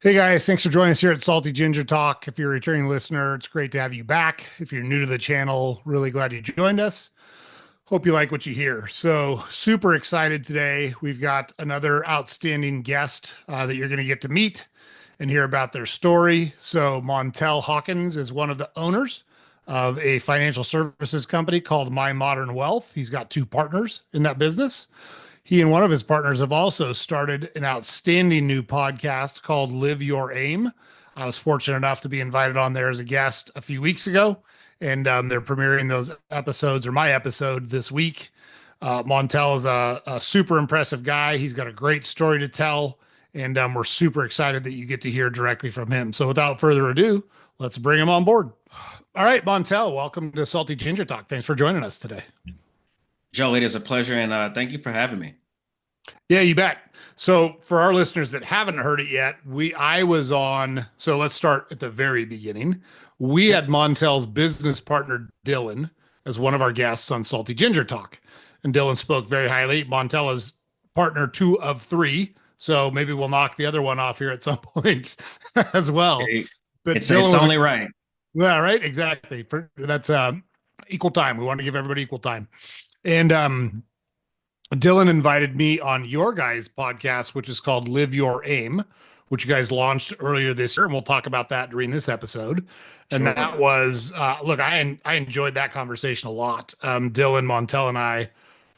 Hey guys, thanks for joining us here at Salty Ginger Talk. If you're a returning listener, it's great to have you back. If you're new to the channel, really glad you joined us. Hope you like what you hear. So, super excited today. We've got another outstanding guest that you're going to get to meet and hear about their story. So, Montel Hawkins is one of the owners of a financial services company called My Modern Wealth. He's got two partners in that business. He and one of his partners have also started an outstanding new podcast called Live Your Aim. I was fortunate enough to be invited on there as a guest a few weeks ago, and they're premiering those episodes or my episode this week. Montel is a super impressive guy. He's got a great story to tell, and we're super excited that you get to hear directly from him. So, without further ado, let's bring him on board. All right, Montel, welcome to Salty Ginger Talk. Thanks for joining us today. Joe, it is a pleasure, and thank you for having me. Yeah, you bet. So for our listeners that haven't heard it yet, I was on, so let's start at the very beginning. We Yep. had Montel's business partner Dylan as one of our guests on Salty Ginger Talk. And Dylan spoke very highly. Montel is partner two of three. So maybe we'll knock the other one off here at some point as well. It- But It's Dylan it's was a, only right. yeah, right, exactly. That's equal time. We want to give everybody equal time. And Dylan invited me on your guys' podcast, which is called Live Your Aim, which you guys launched earlier this year. And we'll talk about that during this episode. And Sure. that was, look, I enjoyed that conversation a lot. Dylan, Montel, and I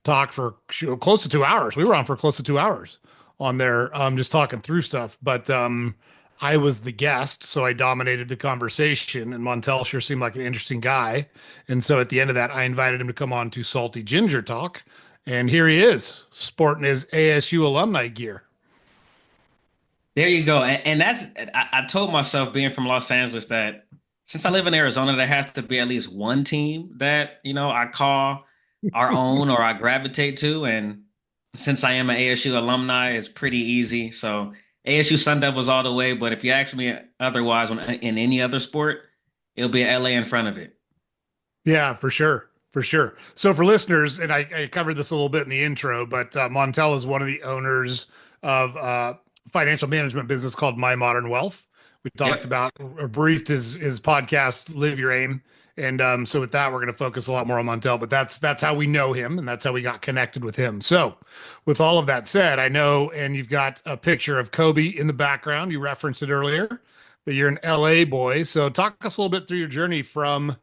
talked for close to 2 hours. We were on for close to 2 hours on there, just talking through stuff. But I was the guest, so I dominated the conversation. And Montel sure seemed like an interesting guy. And so at the end of that, I invited him to come on to Salty Ginger Talk. And here he is, sporting his ASU alumni gear. There you go. And that's I told myself being from Los Angeles that since I live in Arizona, there has to be at least one team that, I call our own or I gravitate to. And since I am an ASU alumni, it's pretty easy. So ASU Sun Devils all the way. But if you ask me otherwise in any other sport, it'll be LA in front of it. Yeah, for sure. For sure. So for listeners, and I covered this a little bit in the intro, but Montel is one of the owners of financial management business called My Modern Wealth. We talked Yep. about or briefed his podcast, Live Your Aim. And so with that, we're going to focus a lot more on Montel, but that's how we know him and that's how we got connected with him. So with all of that said, I know, and you've got a picture of Kobe in the background. You referenced it earlier that you're an LA boy. So talk us a little bit through your journey from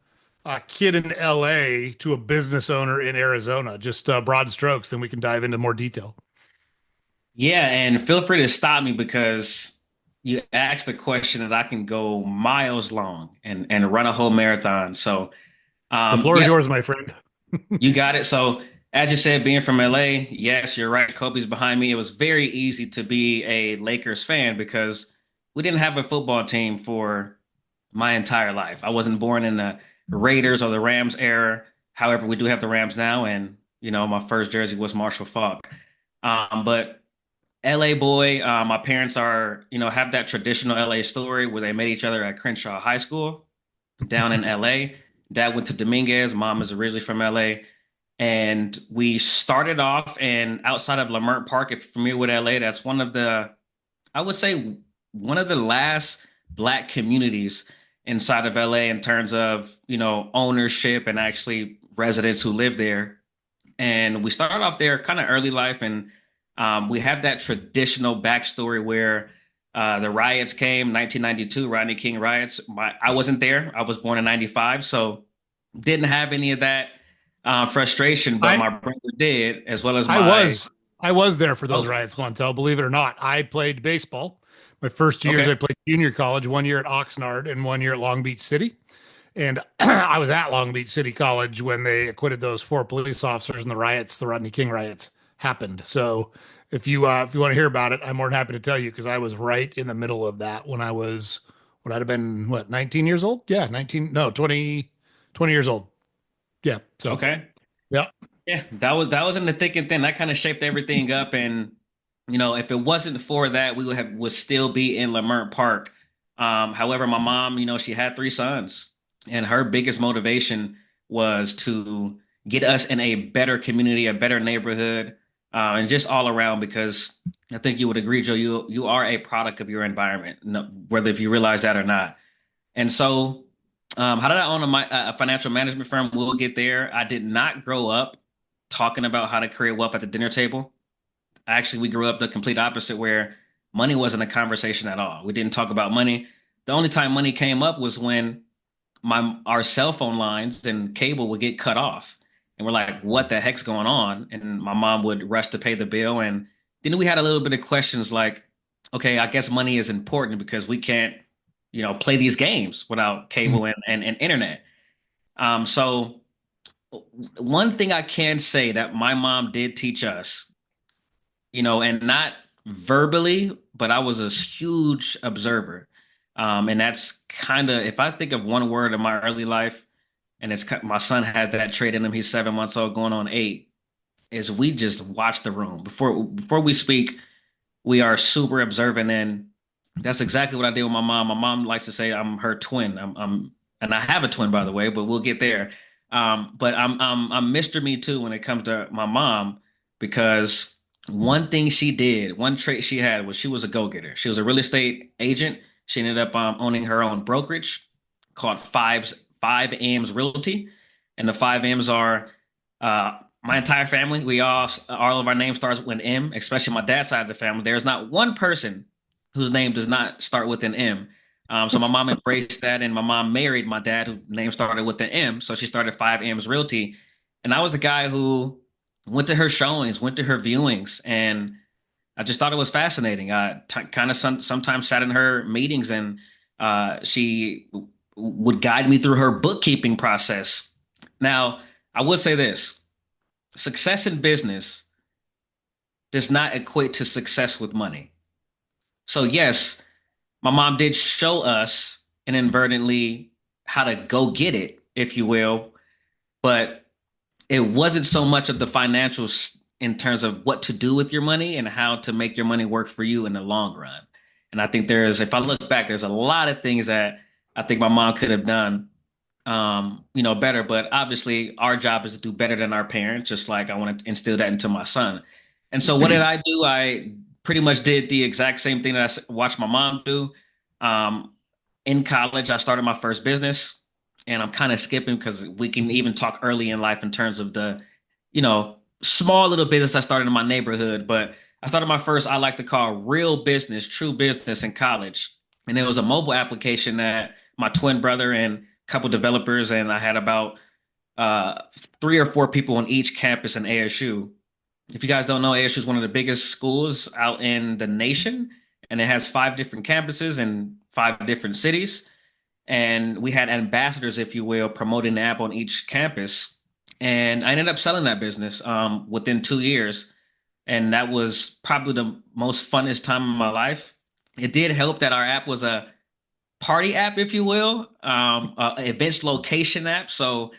a kid in LA to a business owner in Arizona, just broad strokes, then we can dive into more detail. Yeah, and feel free to stop me because you asked a question that I can go miles long and run a whole marathon. So, The floor is yeah, yours, my friend. you got it. So, as you said, being from LA, yes, you're right. Kobe's behind me. It was very easy to be a Lakers fan because we didn't have a football team for my entire life. I wasn't born in the Raiders or the Rams era. However, we do have the Rams now, and my first jersey was Marshall Faulk. But LA boy. My parents have that traditional LA story where they met each other at Crenshaw High School down in LA. Dad went to Dominguez. Mom is originally from LA. And we started off and outside of Lamert Park, if you're familiar with LA, that's I would say, one of the last Black communities inside of LA in terms of, ownership and actually residents who live there. And we started off there kind of early life, and we have that traditional backstory where the riots came, 1992, Rodney King riots. I wasn't there. I was born in 95, so didn't have any of that frustration, but I my brother did, as well as I my. was I was there for those Oh, riots, Montel. Believe it or not, I played baseball. My first 2 years, I okay. played junior college. 1 year at Oxnard and 1 year at Long Beach City. And I was at Long Beach City College when they acquitted those four police officers in the riots, the Rodney King riots happened. So if you want to hear about it, I'm more than happy to tell you because I was right in the middle of that when I was would I'd have been what 19 years old? Yeah, 19, no, 20 years old. Yeah. So Okay. yeah. Yeah, that was in the thick and thin. That kind of shaped everything up, and if it wasn't for that, we would still be in Lamert Park. However, my mom, she had three sons, and her biggest motivation was to get us in a better community, a better neighborhood, and just all around because I think you would agree, Joe. You are a product of your environment, whether if you realize that or not. And so, how did I own a financial management firm? We'll get there. I did not grow up talking about how to create wealth at the dinner table. Actually, we grew up the complete opposite, where money wasn't a conversation at all. We didn't talk about money. The only time money came up was when my our cell phone lines and cable would get cut off, and we're like, "What the heck's going on?" And my mom would rush to pay the bill, and then we had a little bit of questions like, "Okay, I guess money is important because we can't, play these games without cable and internet." So one thing I can say that my mom did teach us, and not verbally, but I was a huge observer. And that's kind of, if I think of one word in my early life, and my son had that trait in him. He's 7 months old, going on 8. Is we just watch the room before we speak. We are super observant, and that's exactly what I did with my mom. My mom likes to say I'm her twin. And I have a twin, by the way, but we'll get there. But I'm Mr. Me Too when it comes to my mom, because one thing she did, one trait she had, was she was a go-getter. She was a real estate agent. She ended up owning her own brokerage called Five M's Realty, and the five M's are my entire family. We all of our names starts with an M, especially my dad's side of the family. There's not one person whose name does not start with an M. So my mom embraced that, and my mom married my dad, whose name started with an M. So she started Five M's Realty, and I was the guy who went to her showings, went to her viewings, and I just thought it was fascinating. I kind of sometimes sat in her meetings, and she would guide me through her bookkeeping process. Now, I would say this: success in business does not equate to success with money. So, yes, my mom did show us inadvertently how to go get it, if you will, but it wasn't so much of the financials in terms of what to do with your money and how to make your money work for you in the long run. And I think if I look back, there's a lot of things that I think my mom could have done, better. But obviously, our job is to do better than our parents. Just like I want to instill that into my son. And so, what did I do? I pretty much did the exact same thing that I watched my mom do. Um, in college, I started my first business, and I'm kind of skipping because we can even talk early in life in terms of the, small little business I started in my neighborhood. But I started my first, I like to call real business, true business in college. And it was a mobile application that my twin brother and a couple developers, and I had about uh, 3 or 4 people on each campus in ASU. If you guys don't know, ASU is one of the biggest schools out in the nation, and it has 5 different campuses in 5 different cities. And we had ambassadors, if you will, promoting the app on each campus. And I ended up selling that business within 2 years. And that was probably the most funnest time of my life. It did help that our app was a party app, if you will, events location app. So,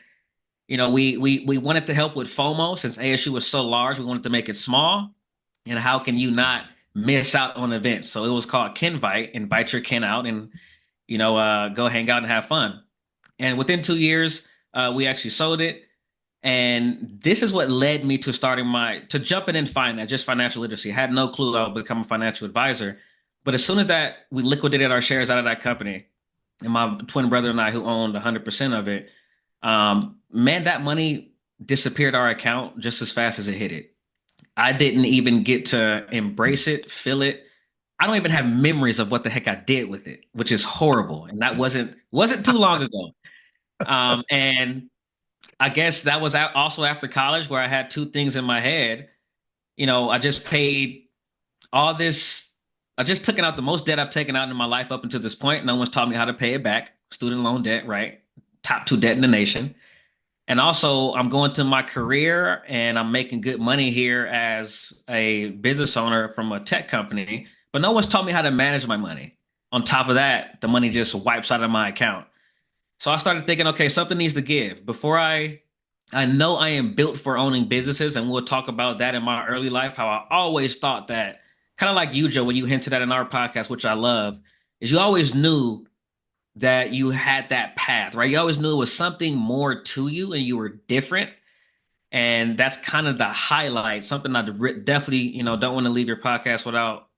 we wanted to help with FOMO since ASU was so large. We wanted to make it small. And how can you not miss out on events? So it was called Kinvite. Invite your kin out and go hang out and have fun. And within 2 years, we actually sold it. And this is what led me to jumping in finance, just financial literacy. I had no clue I would become a financial advisor. But as soon as that, we liquidated our shares out of that company, and my twin brother and I, who owned 100% of it, man, that money disappeared our account just as fast as it hit it. I didn't even get to embrace it, feel it. I don't even have memories of what the heck I did with it, which is horrible. And that wasn't too long ago. And I guess that was also after college, where I had 2 things in my head. I just paid all this. I just took out the most debt I've taken out in my life up until this point. No one's taught me how to pay it back. Student loan debt, right? Top 2 debt in the nation. And also, I'm going to my career, and I'm making good money here as a business owner from a tech company, but no one's taught me how to manage my money. On top of that, the money just wipes out of my account. So I started thinking, okay, something needs to give. I know I am built for owning businesses, and we'll talk about that in my early life, how I always thought that, kind of like you, Joe, when you hinted at in our podcast, which I love, is you always knew that you had that path, right? You always knew it was something more to you and you were different. And that's kind of the highlight, something I definitely, don't want to leave your podcast without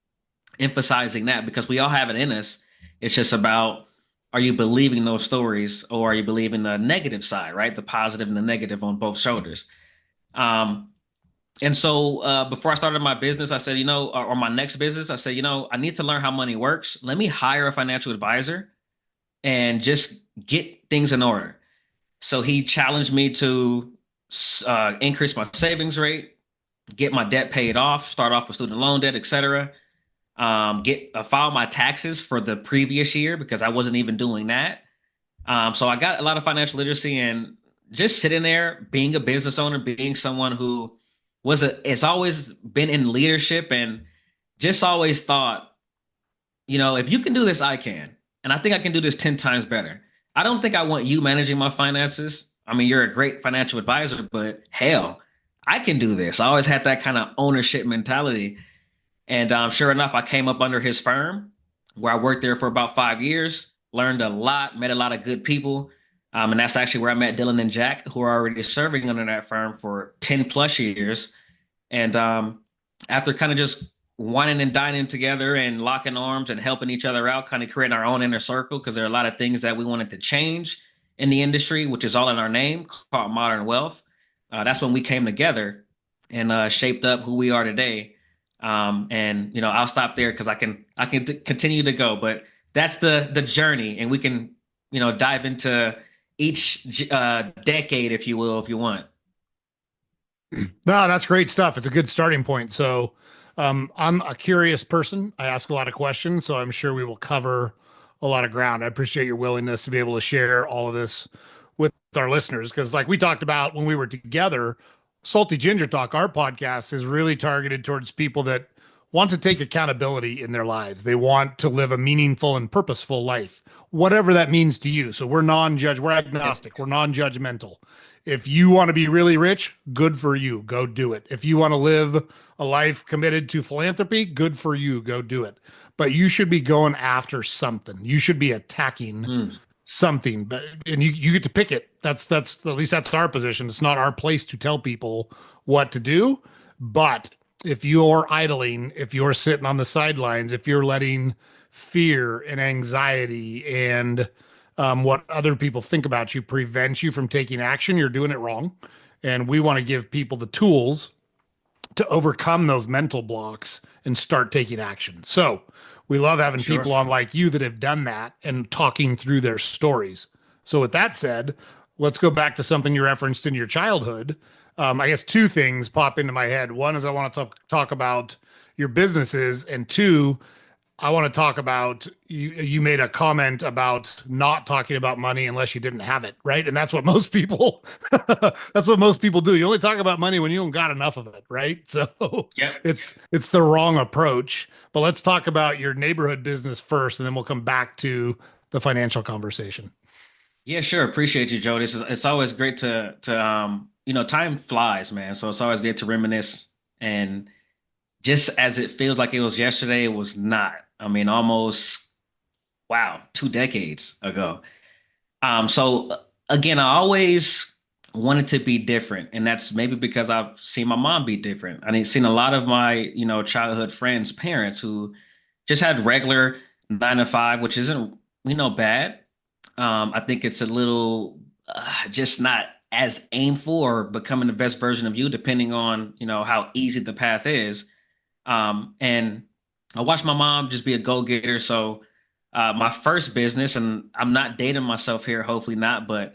emphasizing that because we all have it in us. It's just about, are you believing those stories or are you believing the negative side, right? The positive and the negative on both shoulders. Um, and so before I started my business, I said, or my next business, I said, I need to learn how money works. Let me hire a financial advisor and just get things in order. So he challenged me to increase my savings rate, get my debt paid off, start off with student loan debt, etc. Get file my taxes for the previous year because I wasn't even doing that. So I got a lot of financial literacy and just sitting there, being a business owner, being someone who has always been in leadership and just always thought, if you can do this, I can. And I think I can do this 10 times better. I don't think I want you managing my finances. I mean, you're a great financial advisor, but hell, I can do this. I always had that kind of ownership mentality. And sure enough, I came up under his firm where I worked there for about 5 years, learned a lot, met a lot of good people. And that's actually where I met Dylan and Jack, who are already serving under that firm for 10 plus years. And after kind of just whining and dining together and locking arms and helping each other out, kind of creating our own inner circle, because there are a lot of things that we wanted to change in the industry, which is all in our name, called Modern Wealth. That's when we came together and shaped up who we are today. And I'll stop there because I can continue to go, but that's the journey, and we can dive into each decade, if you will, if you want. No, that's great stuff. It's a good starting point. So, I'm a curious person. I ask a lot of questions, so I'm sure we will cover a lot of ground. I appreciate your willingness to be able to share all of this with our listeners because, like we talked about when we were together, Salty Ginger Talk, our podcast, is really targeted towards people that want to take accountability in their lives. They want to live a meaningful and purposeful life, whatever that means to you. So we're Yep. agnostic, we're non-judgmental. If you want to be really rich, good for you. Go do it. If you want to live a life committed to philanthropy, good for you. Go do it. But you should be going after something. You should be attacking Mm, something. But and you get to pick it. That's at least that's our position. It's not our place to tell people what to do. But if you're idling, if you're sitting on the sidelines, if you're letting fear and anxiety and what other people think about you prevents you from taking action, you're doing it wrong. And we want to give people the tools to overcome those mental blocks and start taking action. So we love having sure. people on like you that have done that and talking through their stories. So with that said, let's go back to something you referenced in your childhood. I guess two things pop into my head. One is I want to talk about your businesses, and two, I want to talk about you. You made a comment about not talking about money unless you didn't have it, right? And that's what most people that's what most people do. You only talk about money when you don't got enough of it, right? So Yep. it's the wrong approach. But let's talk about your neighborhood business first, and then we'll come back to the financial conversation. Yeah, sure. Appreciate you, Joe. It's always great time flies, man. So it's always great to reminisce. And just as it feels like it was yesterday, it was not. I mean, almost, wow, 2 decades ago. So again, I always wanted to be different, and that's maybe because I've seen my mom be different. I mean, seen a lot of my, childhood friends, parents who just had regular 9 to 5, which isn't, bad. I think it's a little just not as aimful or becoming the best version of you, depending on, how easy the path is. And I watched my mom just be a go-getter. So my first business, and I'm not dating myself here, hopefully not, but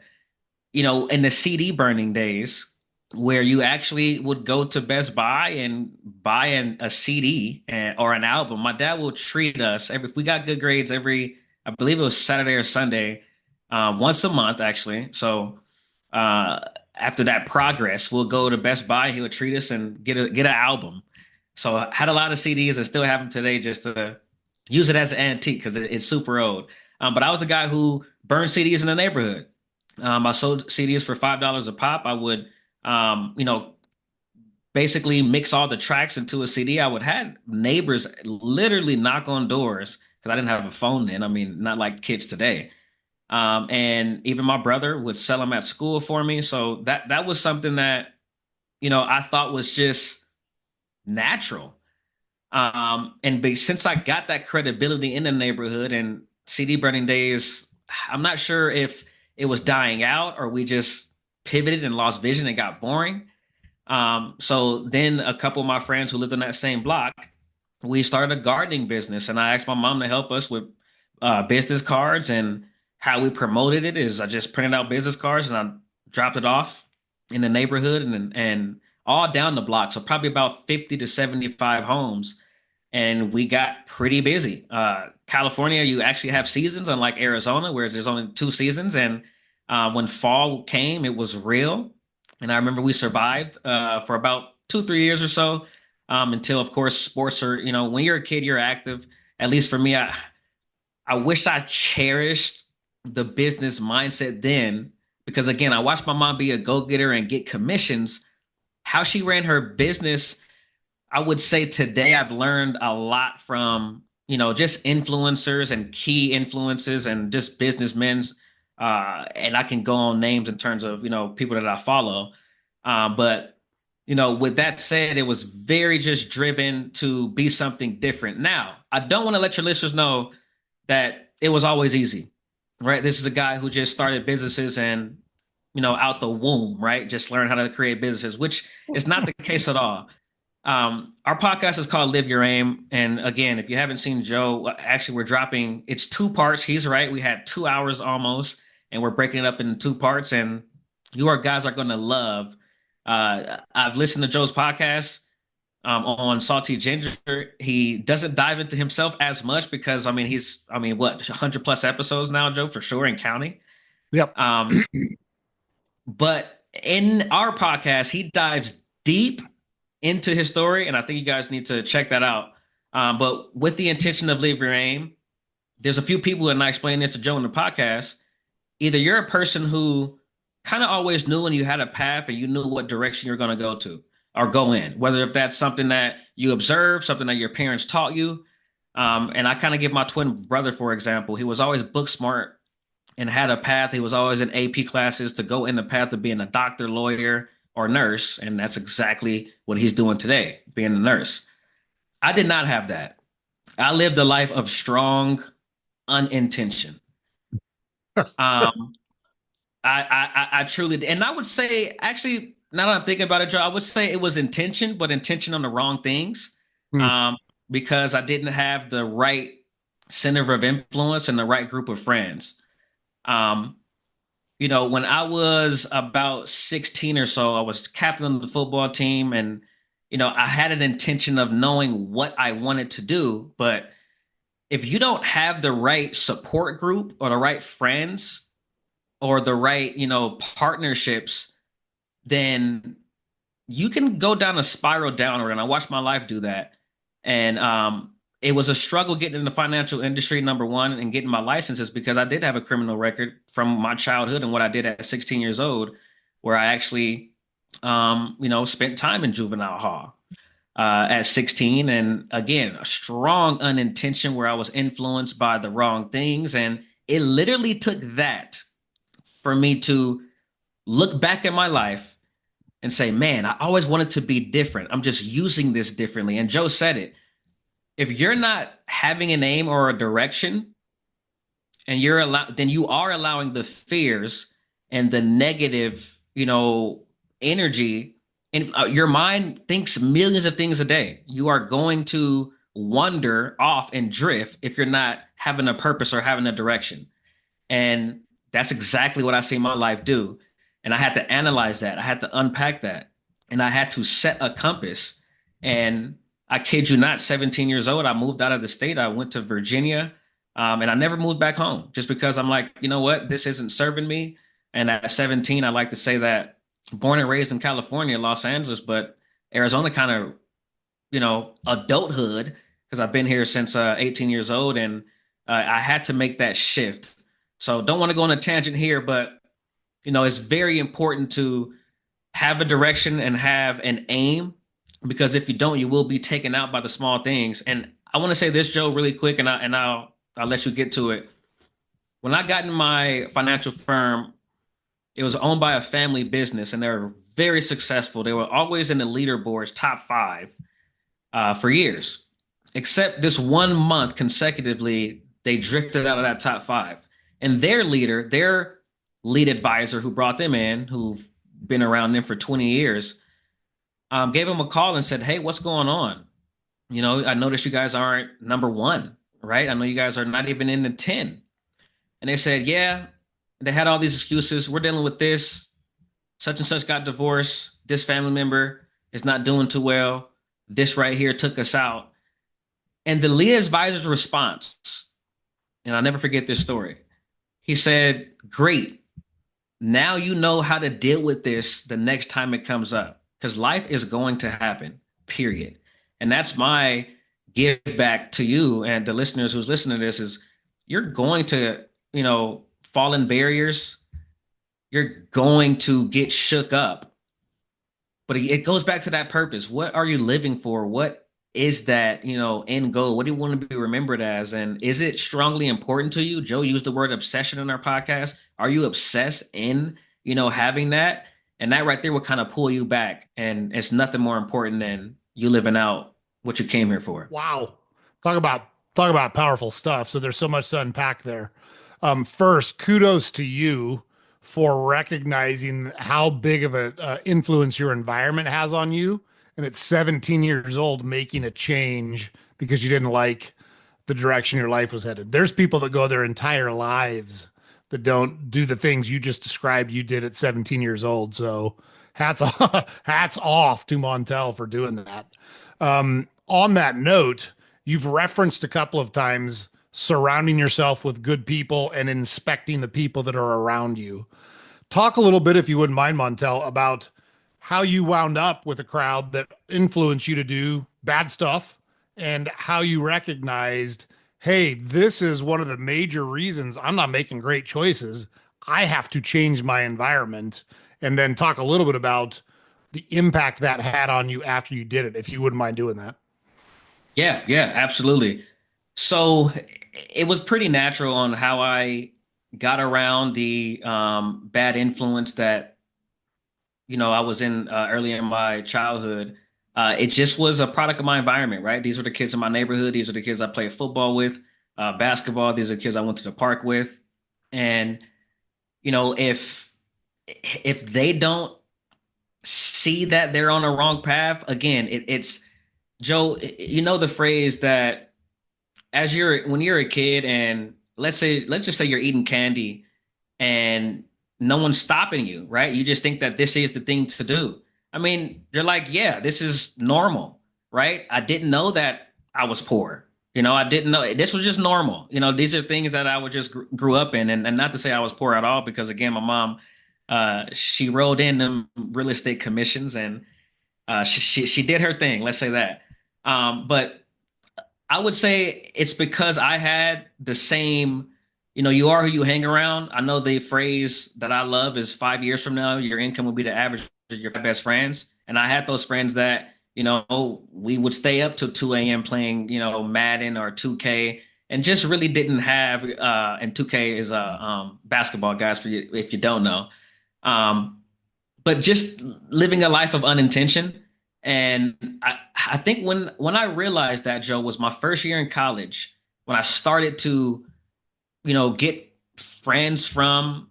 in the CD burning days where you actually would go to Best Buy and buy a CD or an album, my dad will treat us if we got good grades I believe it was Saturday or Sunday, once a month actually. So uh, after that progress, we'll go to Best Buy. He would treat us and get an album. So I had a lot of CDs and still have them today just to use it as an antique because it's super old. But I was the guy who burned CDs in the neighborhood. I sold CDs for $5 a pop. I would, basically mix all the tracks into a CD. I would have neighbors literally knock on doors because I didn't have a phone then. I mean, not like kids today. And even my brother would sell them at school for me. So that was something that I thought was just natural. Since I got that credibility in the neighborhood and CD burning days, I'm not sure if it was dying out or we just pivoted and lost vision and got boring. So then a couple of my friends who lived on that same block, we started a gardening business, and I asked my mom to help us with business cards. And how we promoted it is I just printed out business cards and I dropped it off in the neighborhood and all down the block. So probably about 50 to 75 homes. And we got pretty busy. California, you actually have seasons, unlike Arizona, where there's only two seasons. And when fall came, it was real. And I remember we survived for about 2, 3 years or so, until, of course, sports are, when you're a kid, you're active. At least for me, I wish I cherished the business mindset then, because again, I watched my mom be a go-getter and get commissions. How she ran her business, I would say today I've learned a lot from, just influencers and key influences and just businessmen's. And I can go on names in terms of, people that I follow. But, with that said, it was very just driven to be something different. Now, I don't want to let your listeners know that it was always easy, right? This is a guy who just started businesses and, out the womb, right? Just learned how to create businesses, which is not the case at all. Our podcast is called Live Your Aim. And again, if you haven't seen Joe, actually, we're dropping, it's two parts. He's right. We had 2 hours almost, and we're breaking it up into two parts. And guys are going to love. I've listened to Joe's podcast on Salty Ginger. He doesn't dive into himself as much because, what, 100 plus episodes now, Joe, for sure, and counting. Yep. But in our podcast, he dives deep into his story, and I think you guys need to check that out. But with the intention of Live Your Aim, there's a few people, and I explained this to Joe in the podcast. Either you're a person who kind of always knew when you had a path and you knew what direction you're going to go to or go in, whether if that's something that you observed, something that your parents taught you. And I kind of give my twin brother, for example, he was always book smart and had a path. He was always in AP classes to go in the path of being a doctor, lawyer, or nurse. And that's exactly what he's doing today, being a nurse. I did not have that. I lived a life of strong unintention. I truly did. And I would say, actually, now that I'm thinking about it, Joe, I would say it was intention, but intention on the wrong things. Hmm. Because I didn't have the right center of influence and the right group of friends. When I was about 16 or so, I was captain of the football team, and I had an intention of knowing what I wanted to do. But if you don't have the right support group or the right friends or the right, partnerships, then you can go down a spiral downward. And I watched my life do that. And it was a struggle getting in the financial industry, number one, and getting my licenses because I did have a criminal record from my childhood and what I did at 16 years old, where I actually, spent time in juvenile hall at 16. And again, a strong unintention where I was influenced by the wrong things. And it literally took that for me to look back at my life and say, man, I always wanted to be different. I'm just using this differently. And Joe said it. If you're not having an aim or a direction, and then you are allowing the fears and the negative, energy, and your mind thinks millions of things a day. You are going to wander off and drift if you're not having a purpose or having a direction. And that's exactly what I see my life do. And I had to analyze that. I had to unpack that. And I had to set a compass. And I kid you not, 17 years old, I moved out of the state. I went to Virginia, and I never moved back home just because I'm like, you know what? This isn't serving me. And at 17, I like to say that born and raised in California, Los Angeles, but Arizona kind of, adulthood, because I've been here since 18 years old. And I had to make that shift. So don't want to go on a tangent here, but, it's very important to have a direction and have an aim, because if you don't, you will be taken out by the small things. And I want to say this, Joe, really quick, and I'll let you get to it. When I got in my financial firm, it was owned by a family business, and there were very successful. They were always in the leaderboards, top five, for years. Except this 1 month consecutively, they drifted out of that top five. And their leader, their lead advisor who brought them in, who've been around them for 20 years, gave them a call and said, "Hey, what's going on? I noticed you guys aren't number one, right? I know you guys are not even in the 10." And they said, "Yeah." They had all these excuses. We're dealing with this. Such and such got divorced. This family member is not doing too well. This right here took us out. And the lead advisor's response, and I'll never forget this story. He said, "Great. Now you know how to deal with this the next time it comes up because life is going to happen, period." And that's my give back to you and the listeners who's listening to this is you're going to, fall in barriers. You're going to get shook up. But it goes back to that purpose. What are you living for? What is that, end goal? What do you want to be remembered as? And is it strongly important to you? Joe used the word obsession in our podcast. Are you obsessed in, having that? And that right there will kind of pull you back. And it's nothing more important than you living out what you came here for. Wow. Talk about talk about powerful stuff. So there's so much to unpack there. First, kudos to you for recognizing how big of a influence your environment has on you. And at 17 years old, making a change because you didn't like the direction your life was headed. There's people that go their entire lives that don't do the things you just described you did at 17 years old. So hats off, hats off to Montel for doing that. On that note, you've referenced a couple of times surrounding yourself with good people and inspecting the people that are around you. Talk a little bit, if you wouldn't mind, Montel, about how you wound up with a crowd that influenced you to do bad stuff and how you recognized, hey, this is one of the major reasons I'm not making great choices. I have to change my environment. And then talk a little bit about the impact that had on you after you did it, if you wouldn't mind doing that. Yeah, yeah, absolutely. So it was pretty natural on how I got around the bad influence that I was in early in my childhood. It just was a product of my environment, right? These were the kids in my neighborhood. These are the kids I played football with, basketball. These are the kids I went to the park with. And if they don't see that they're on a wrong path, again, it's Joe. You know the phrase that when you're a kid and let's just say you're eating candy and no one's stopping you, right? You just think that this is the thing to do. I mean, you're like, yeah, this is normal, right? I didn't know that I was poor. I didn't know this was just normal. These are things that I would just grew up in, and not to say I was poor at all, because again, my mom, she rolled in them real estate commissions, and she did her thing. Let's say that. But I would say it's because I had the same, you are who you hang around. I know the phrase that I love is 5 years from now, your income will be the average of your best friends. And I had those friends that, we would stay up till 2 a.m. playing, Madden or 2K and just really didn't have, and 2K is basketball, guys, for you, if you don't know. Um, but just living a life of unintention. And I think when I realized that, Joe, was my first year in college when I started to, get friends from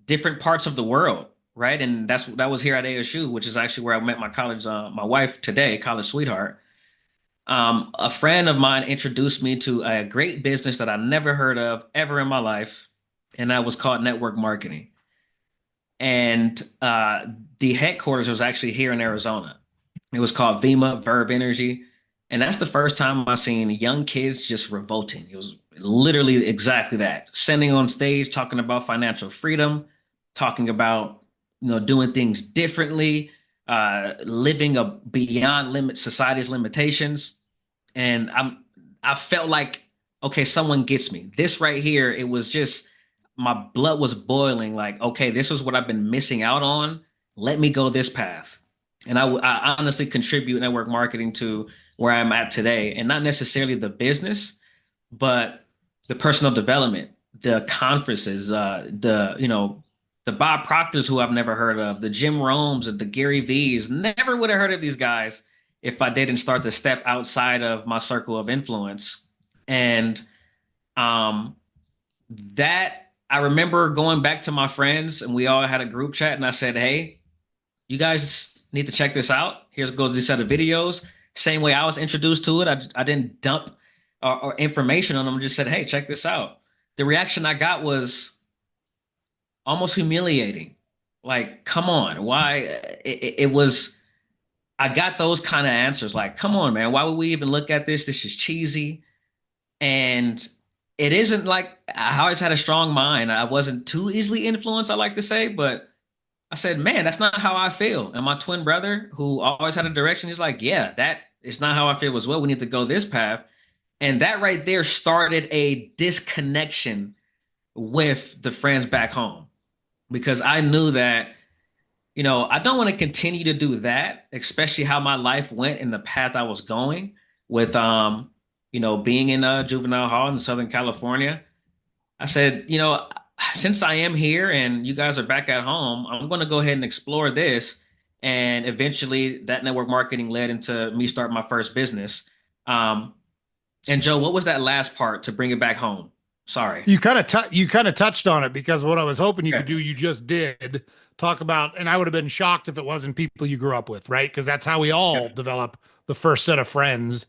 different parts of the world, right? And that was here at ASU, which is actually where I met my wife today, college sweetheart. A friend of mine introduced me to a great business that I never heard of ever in my life, and that was called network marketing. And the headquarters was actually here in Arizona. It was called Vima, Verve Energy. And that's the first time I seen young kids just revolting. It was literally exactly that. Standing on stage, talking about financial freedom, talking about, doing things differently, living beyond society's limitations. And I felt like, okay, someone gets me. This right here, it was just, my blood was boiling. Like, okay, this is what I've been missing out on. Let me go this path. And I honestly contribute network marketing to where I'm at today, and not necessarily the business, but the personal development, the conferences, the the Bob Proctors, who I've never heard of, the Jim Rohns, and the Gary V's. Never would have heard of these guys if I didn't start to step outside of my circle of influence. And um, that I remember going back to my friends, and we all had a group chat, and I said, "Hey, you guys need to check this out. Here's goes this set of videos." Same way I was introduced to it. I didn't dump or information on them. I just said, "Hey, check this out." The reaction I got was almost humiliating. Like, come on, why? It was. I got those kind of answers. Like, come on, man, why would we even look at this? This is cheesy, and it isn't like I always had a strong mind. I wasn't too easily influenced, I like to say, but I said, man, that's not how I feel. And my twin brother, who always had a direction, he's like, yeah, that is not how I feel as well. We need to go this path. And that right there started a disconnection with the friends back home because I knew that, I don't want to continue to do that, especially how my life went in the path I was going with, being in a juvenile hall in Southern California. I said, since I am here and you guys are back at home, I'm going to go ahead and explore this. And eventually that network marketing led into me starting my first business. Um, and Joe, what was that last part to bring it back home? Sorry. You kind of touched on it because what I was hoping you could Okay. do, you just did talk about, and I would have been shocked if it wasn't people you grew up with, right? Because that's how we all Yep. develop the first set of friends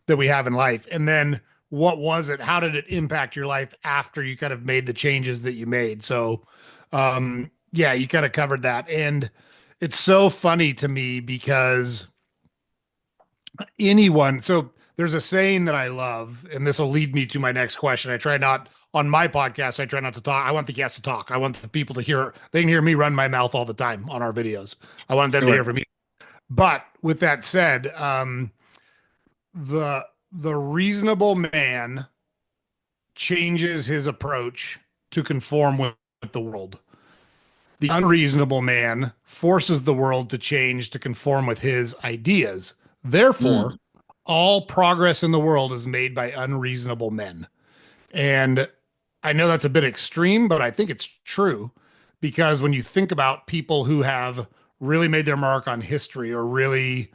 that we have in life. And then what was it? How did it impact your life after you kind of made the changes that you made? So, yeah, you kind of covered that. And it's so funny to me because so there's a saying that I love, and this will lead me to my next question. I try not on my podcast, I try not to talk. I want the guests to talk. I want the people to hear, they can hear me run my mouth all the time on our videos. I want them to hear Sure. from me. But with that said, the reasonable man changes his approach to conform with the world. The unreasonable man forces the world to change to conform with his ideas. Therefore, Mm, all progress in the world is made by unreasonable men. And I know that's a bit extreme, but I think it's true because when you think about people who have really made their mark on history or really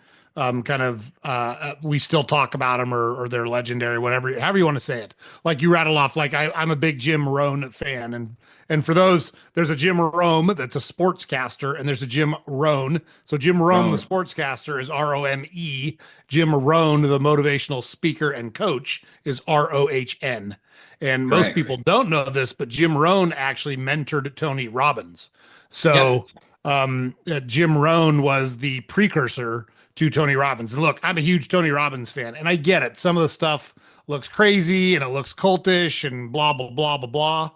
we still talk about them or they're legendary, whatever, however you want to say it. Like you rattle off, like I'm a big Jim Rohn fan. And for those, there's a Jim Rome that's a sportscaster, and there's a Jim Rohn. So Jim Rome, the Roan. sportscaster, is Rome. Jim Rohn, the motivational speaker and coach, is Rohn. And most Correct. people don't know this, but Jim Rohn actually mentored Tony Robbins. Yep. So Jim Rohn was the precursor to Tony Robbins. And look, I'm a huge Tony Robbins fan, and I get it. Some of the stuff looks crazy and it looks cultish and blah blah blah blah blah.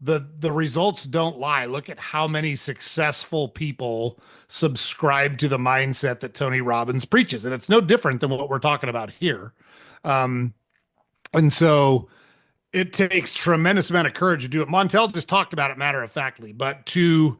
The results don't lie. Look at how many successful people subscribe to the mindset that Tony Robbins preaches, and it's no different than what we're talking about here. Um, and so it takes tremendous amount of courage to do it. Montel just talked about it matter of factly, but to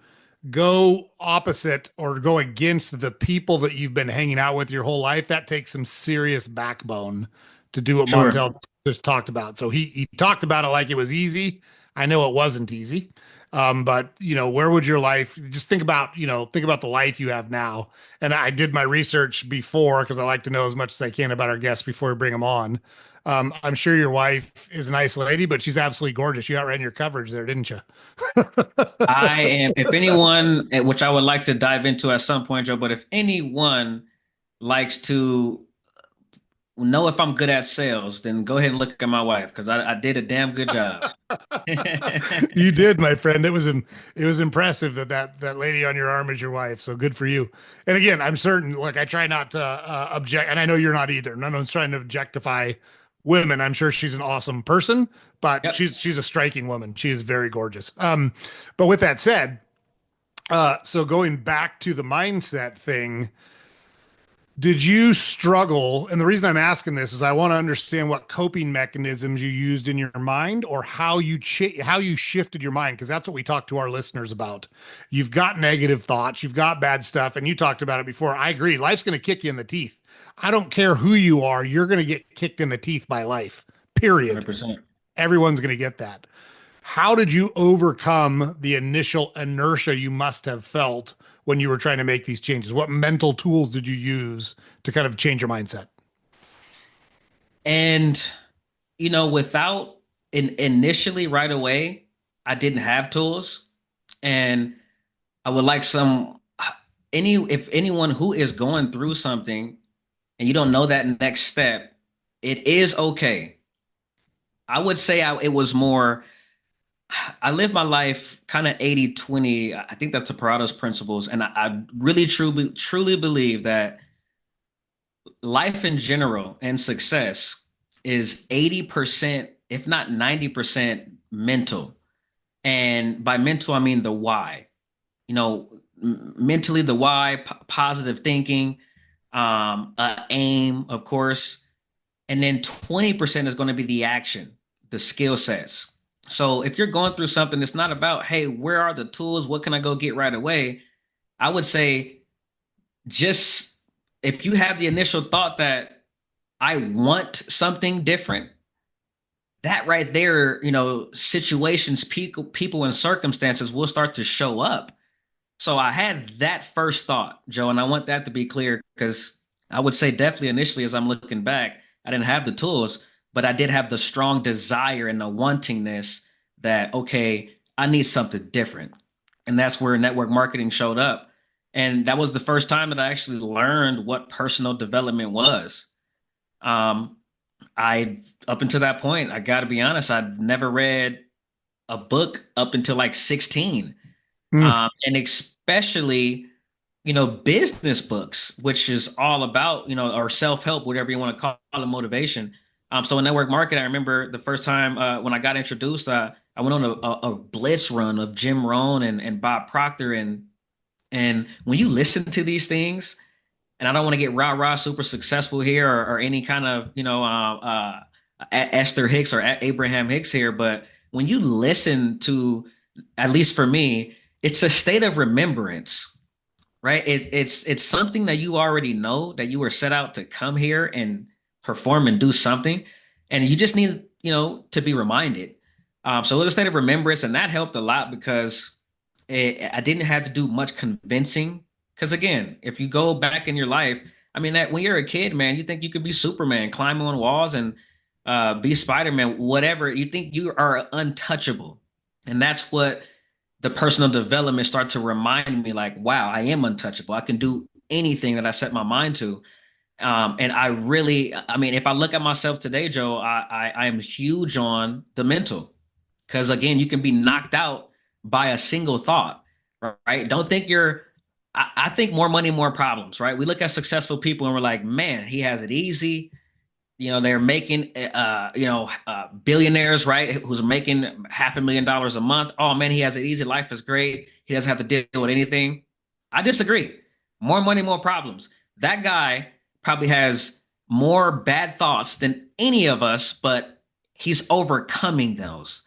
go opposite or go against the people that you've been hanging out with your whole life, that takes some serious backbone to do what Sure. Montel just talked about. So he talked about it like it was easy. I know it wasn't easy. But where would your life just think about the life you have now. And I did my research before because I like to know as much as I can about our guests before we bring them on. I'm sure your wife is a nice lady, but she's absolutely gorgeous. You outran your coverage there, didn't you? I am, if anyone, which I would like to dive into at some point, Joe, but if anyone likes to know if I'm good at sales, then go ahead and look at my wife because I did a damn good job. You did, my friend. It was impressive that lady on your arm is your wife. So good for you. And again, I'm certain. Like I try not to object, and I know you're not either. No one's trying to objectify women. I'm sure she's an awesome person, but Yep. she's a striking woman. She is very gorgeous. But with that said, so going back to the mindset thing, did you struggle? And the reason I'm asking this is I want to understand what coping mechanisms you used in your mind or how you shifted your mind because that's what we talk to our listeners about. You've got negative thoughts, you've got bad stuff, and you talked about it before. I agree. Life's going to kick you in the teeth. I don't care who you are, you're going to get kicked in the teeth by life. Period. 100%. Everyone's going to get that. How did you overcome the initial inertia you must have felt when you were trying to make these changes? What mental tools did you use to kind of change your mindset? And, without initially right away, I didn't have tools. And I would like if anyone who is going through something and you don't know that next step, it is okay. I would say it was more, I live my life kind of 80-20. I think that's the Pareto's principles. And I really truly believe that life in general and success is 80%, if not 90% mental. And by mental, I mean the why. Mentally, the why, positive thinking, aim, of course. And then 20% is going to be the action, the skill sets. So if you're going through something, it's not about, hey, where are the tools? What can I go get right away? I would say just if you have the initial thought that I want something different, that right there, situations, people and circumstances will start to show up. So I had that first thought, Joe, and I want that to be clear because I would say definitely initially as I'm looking back, I didn't have the tools, but I did have the strong desire and the wantingness that, okay, I need something different. And that's where network marketing showed up. And that was the first time that I actually learned what personal development was. Um, I up until that point, I got to be honest, I'd never read a book up until like 16. Hmm. And especially, business books, which is all about, or self-help, whatever you want to call it, motivation. So in network marketing, I remember the first time when I got introduced, I went on a blitz run of Jim Rohn and Bob Proctor, and when you listen to these things, and I don't want to get rah super successful here or any kind of Esther Hicks or Abraham Hicks here, but when you listen to, at least for me, it's a state of remembrance, right? It's something that you already know that you were set out to come here and perform and do something, and you just need to be reminded. So it was a state of remembrance, and that helped a lot because I didn't have to do much convincing. Because again, if you go back in your life, I mean, that when you're a kid, man, you think you could be Superman, climbing on walls, and be Spider-Man, whatever. You think you are untouchable, and that's what the personal development start to remind me, like, wow, I am untouchable. I can do anything that I set my mind to. And I really, I mean, if I look at myself today, Joe, I am huge on the mental. Because again, you can be knocked out by a single thought, right? Don't think I think more money, more problems, right? We look at successful people and we're like, man, he has it easy. They're making, billionaires, right? Who's making $500,000 a month. Oh man, he has it easy. Life is great. He doesn't have to deal with anything. I disagree. More money, more problems. That guy probably has more bad thoughts than any of us, but he's overcoming those,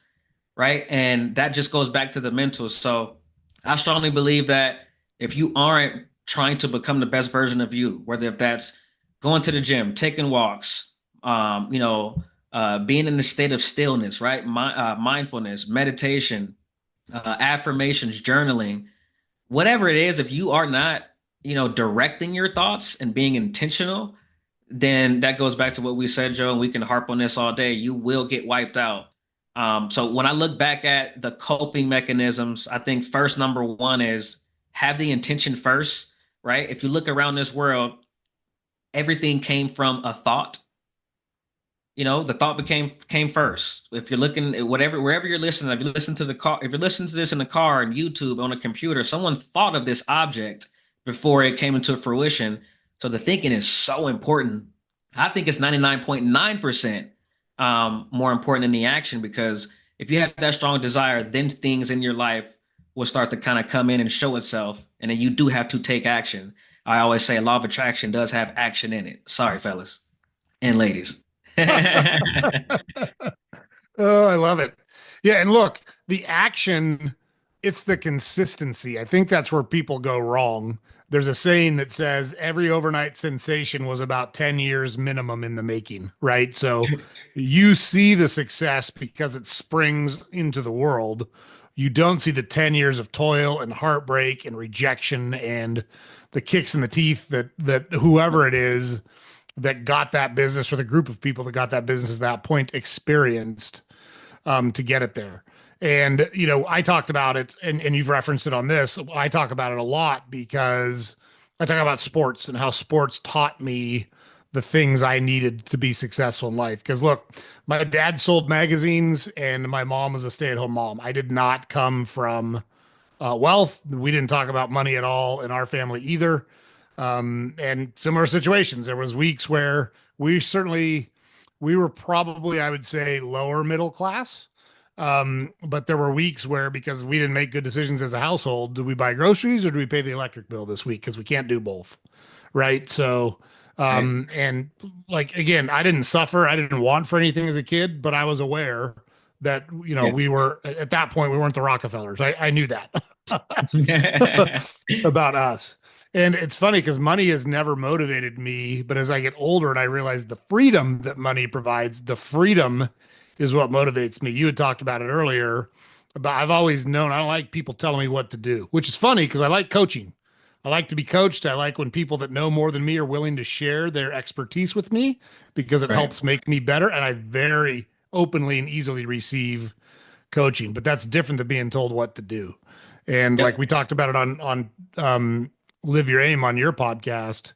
right? And that just goes back to the mental. So I strongly believe that if you aren't trying to become the best version of you, whether if that's going to the gym, taking walks, being in the state of stillness, right? Mindfulness, meditation, affirmations, journaling, whatever it is, if you are not, directing your thoughts and being intentional, then that goes back to what we said, Joe, and we can harp on this all day. You will get wiped out. So when I look back at the coping mechanisms, I think first number one is have the intention first, right? If you look around this world, everything came from a thought. The thought came first. If you're looking at whatever, wherever you're listening, if you listen to the car, if you're listening to this in the car and YouTube on a computer, someone thought of this object before it came into fruition. So the thinking is so important. I think it's 99.9% more important than the action because if you have that strong desire, then things in your life will start to kind of come in and show itself. And then you do have to take action. I always say law of attraction does have action in it. Sorry, fellas and ladies. Oh, I love it. Yeah, and look, the action, it's the consistency. I think that's where people go wrong. there's a saying that says every overnight sensation was about 10 years minimum in the making, right? So you see the success because it springs into the world. You don't see the 10 years of toil and heartbreak and rejection and the kicks in the teeth that whoever it is that got that business, or the group of people that got that business at that point, experienced to get it there. And, I talked about it, and you've referenced it on this. I talk about it a lot because I talk about sports and how sports taught me the things I needed to be successful in life. Because look, my dad sold magazines and my mom was a stay-at-home mom. I did not come from wealth. We didn't talk about money at all in our family either. And similar situations. There was weeks where we were probably, I would say, lower middle class. But there were weeks where, because we didn't make good decisions as a household, do we buy groceries or do we pay the electric bill this week? Because we can't do both. Right. So, Right. and like, again, I didn't suffer. I didn't want for anything as a kid, but I was aware that, Yeah. we were at that point, we weren't the Rockefellers. I knew that Yeah. about us. And it's funny because money has never motivated me, but as I get older and I realize the freedom that money provides, the freedom is what motivates me. You had talked about it earlier, but I've always known I don't like people telling me what to do, which is funny because I like coaching. I like to be coached. I like when people that know more than me are willing to share their expertise with me because it Right. helps make me better. And I very openly and easily receive coaching, but that's different than being told what to do. And like Yep. we talked about it on Live Your Aim on your podcast,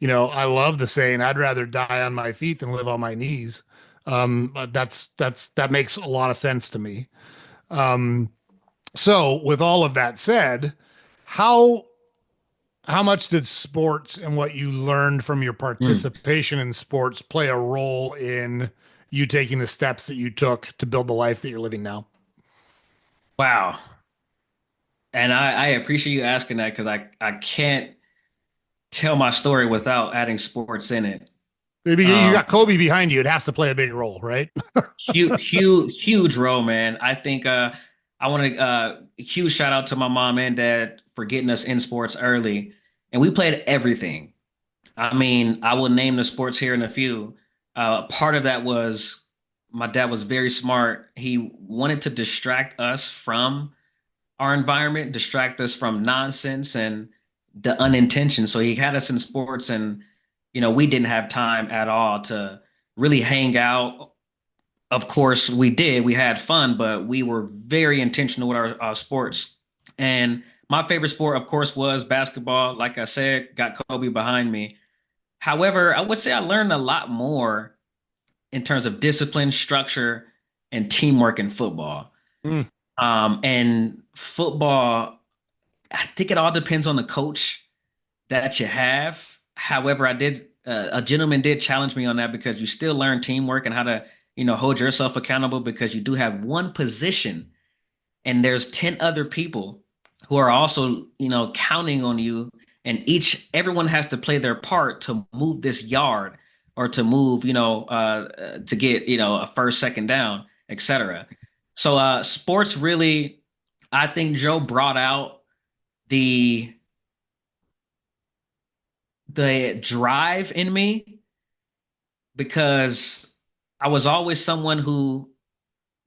I love the saying, I'd rather die on my feet than live on my knees. That makes a lot of sense to me. Um, so with all of that said, how how much did sports and what you learned from your Mm. participation in sports play a role in you taking the steps that you took to build the life that you're living now? Wow. And I appreciate you asking that because I can't tell my story without adding sports in it. Maybe you Um, got Kobe behind you. It has to play a big role, right? huge role, man. I think I want to huge shout out to my mom and dad for getting us in sports early. And we played everything. I mean, I will name the sports here in a few. Part of that was my dad was very smart. He wanted to distract us from our environment, distract us from nonsense and the unintention. So he had us in sports, and we didn't have time at all to really hang out. Of course, we did. We had fun, but we were very intentional with our sports. And my favorite sport, of course, was basketball. Like I said, got Kobe behind me. However, I would say I learned a lot more in terms of discipline, structure, and teamwork in football. Mm. And football, I think it all depends on the coach that you have. However, a gentleman did challenge me on that because you still learn teamwork and how to, hold yourself accountable because you do have one position and there's 10 other people who are also, counting on you. And everyone has to play their part to move this yard or to move, to get, a first, second down, etc. So, sports really, I think Joe brought out the the drive in me because I was always someone who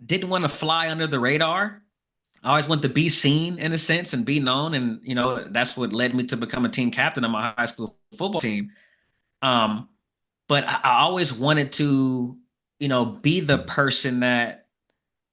didn't want to fly under the radar. I always want to be seen in a sense and be known. And, that's what led me to become a team captain of my high school football team. Um, but I always wanted to, be the person that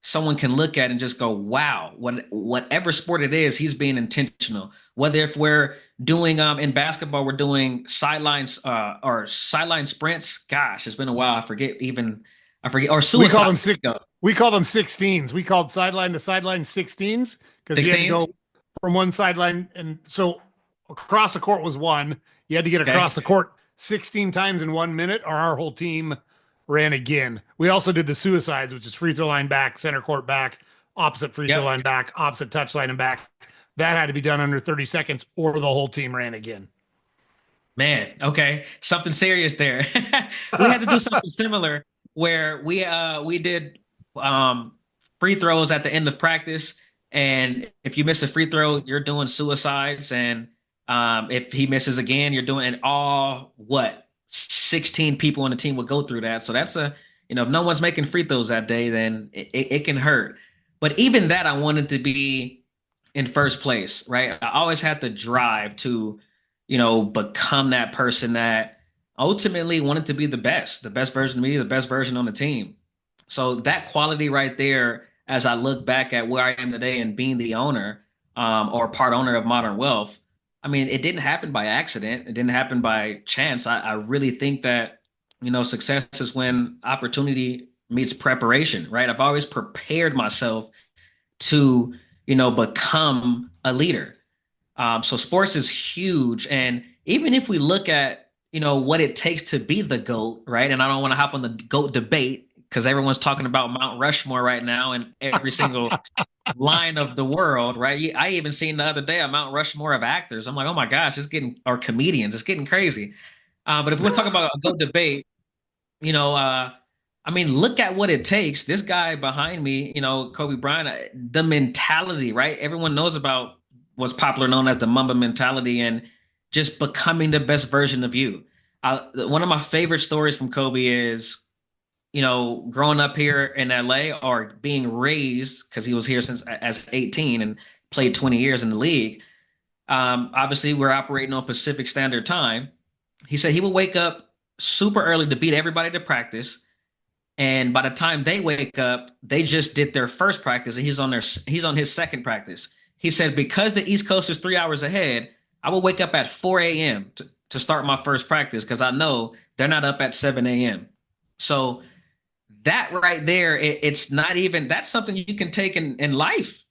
someone can look at and just go, wow, whatever sport it is, he's being intentional. Whether if we're doing in basketball, we're doing sidelines or sideline sprints. Gosh, it's been a while. I forget, or We call suicide. them six. We call them 16s. We called sideline to sideline 16s because you had to 16? go from one sideline, and so across the court was one. You had to get Okay. across the court 16 times in 1 minute, or our whole team ran again. We also did the suicides, which is free throw line back, center court back, opposite free throw Yep. line back, opposite touch line and back. That had to be done under 30 seconds, or the whole team ran again. Man, okay. Something serious there. We had to do something similar where we did um free throws at the end of practice, and if you miss a free throw, you're doing suicides, and If he misses again, you're doing, and all what 16 people on the team will go through that. So that's if no one's making free throws that day, then it can hurt. But even that, I wanted to be in first place, right? I always had the drive to, become that person that ultimately wanted to be the best version of me, the best version on the team. So that quality right there, as I look back at where I am today and being the owner, or part owner of Modern Wealth, I mean, it didn't happen by accident. It didn't happen by chance. I really think that, success is when opportunity meets preparation, right? I've always prepared myself to, become a leader. So sports is huge. And even if we look at, what it takes to be the GOAT, right? And I don't want to hop on the GOAT debate because everyone's talking about Mount Rushmore right now and every single line of the world, right? I even seen the other day a Mount Rushmore of actors. I'm like, oh my gosh, or comedians, it's getting crazy. But if we're talking about a GOAT debate, you know, uh, I mean, look at what it takes. This guy behind me, Kobe Bryant, the mentality, right? Everyone knows about what's popular known as the Mamba mentality and just becoming the best version of you. One of my favorite stories from Kobe is, growing up here in LA or being raised because he was here since as 18 and played 20 years in the league. Obviously, we're operating on Pacific Standard Time. He said he would wake up super early to beat everybody to practice. And by the time they wake up, they just did their first practice and he's on his second practice. He said, because the East Coast is 3 hours ahead, I will wake up at 4 a.m. To start my first practice because I know they're not up at 7 a.m. So that right there, it's not even, that's something you can take in life,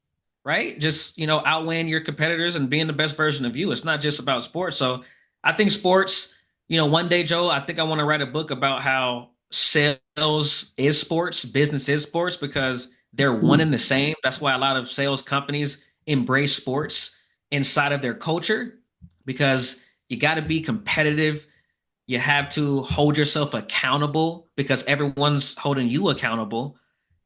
right? Just, outweighing your competitors and being the best version of you. It's not just about sports. So I think sports, one day, Joe, I think I want to write a book about how sales is sports, business is sports, because they're one and the same. That's why a lot of sales companies embrace sports inside of their culture because you got to be competitive. You have to hold yourself accountable because everyone's holding you accountable.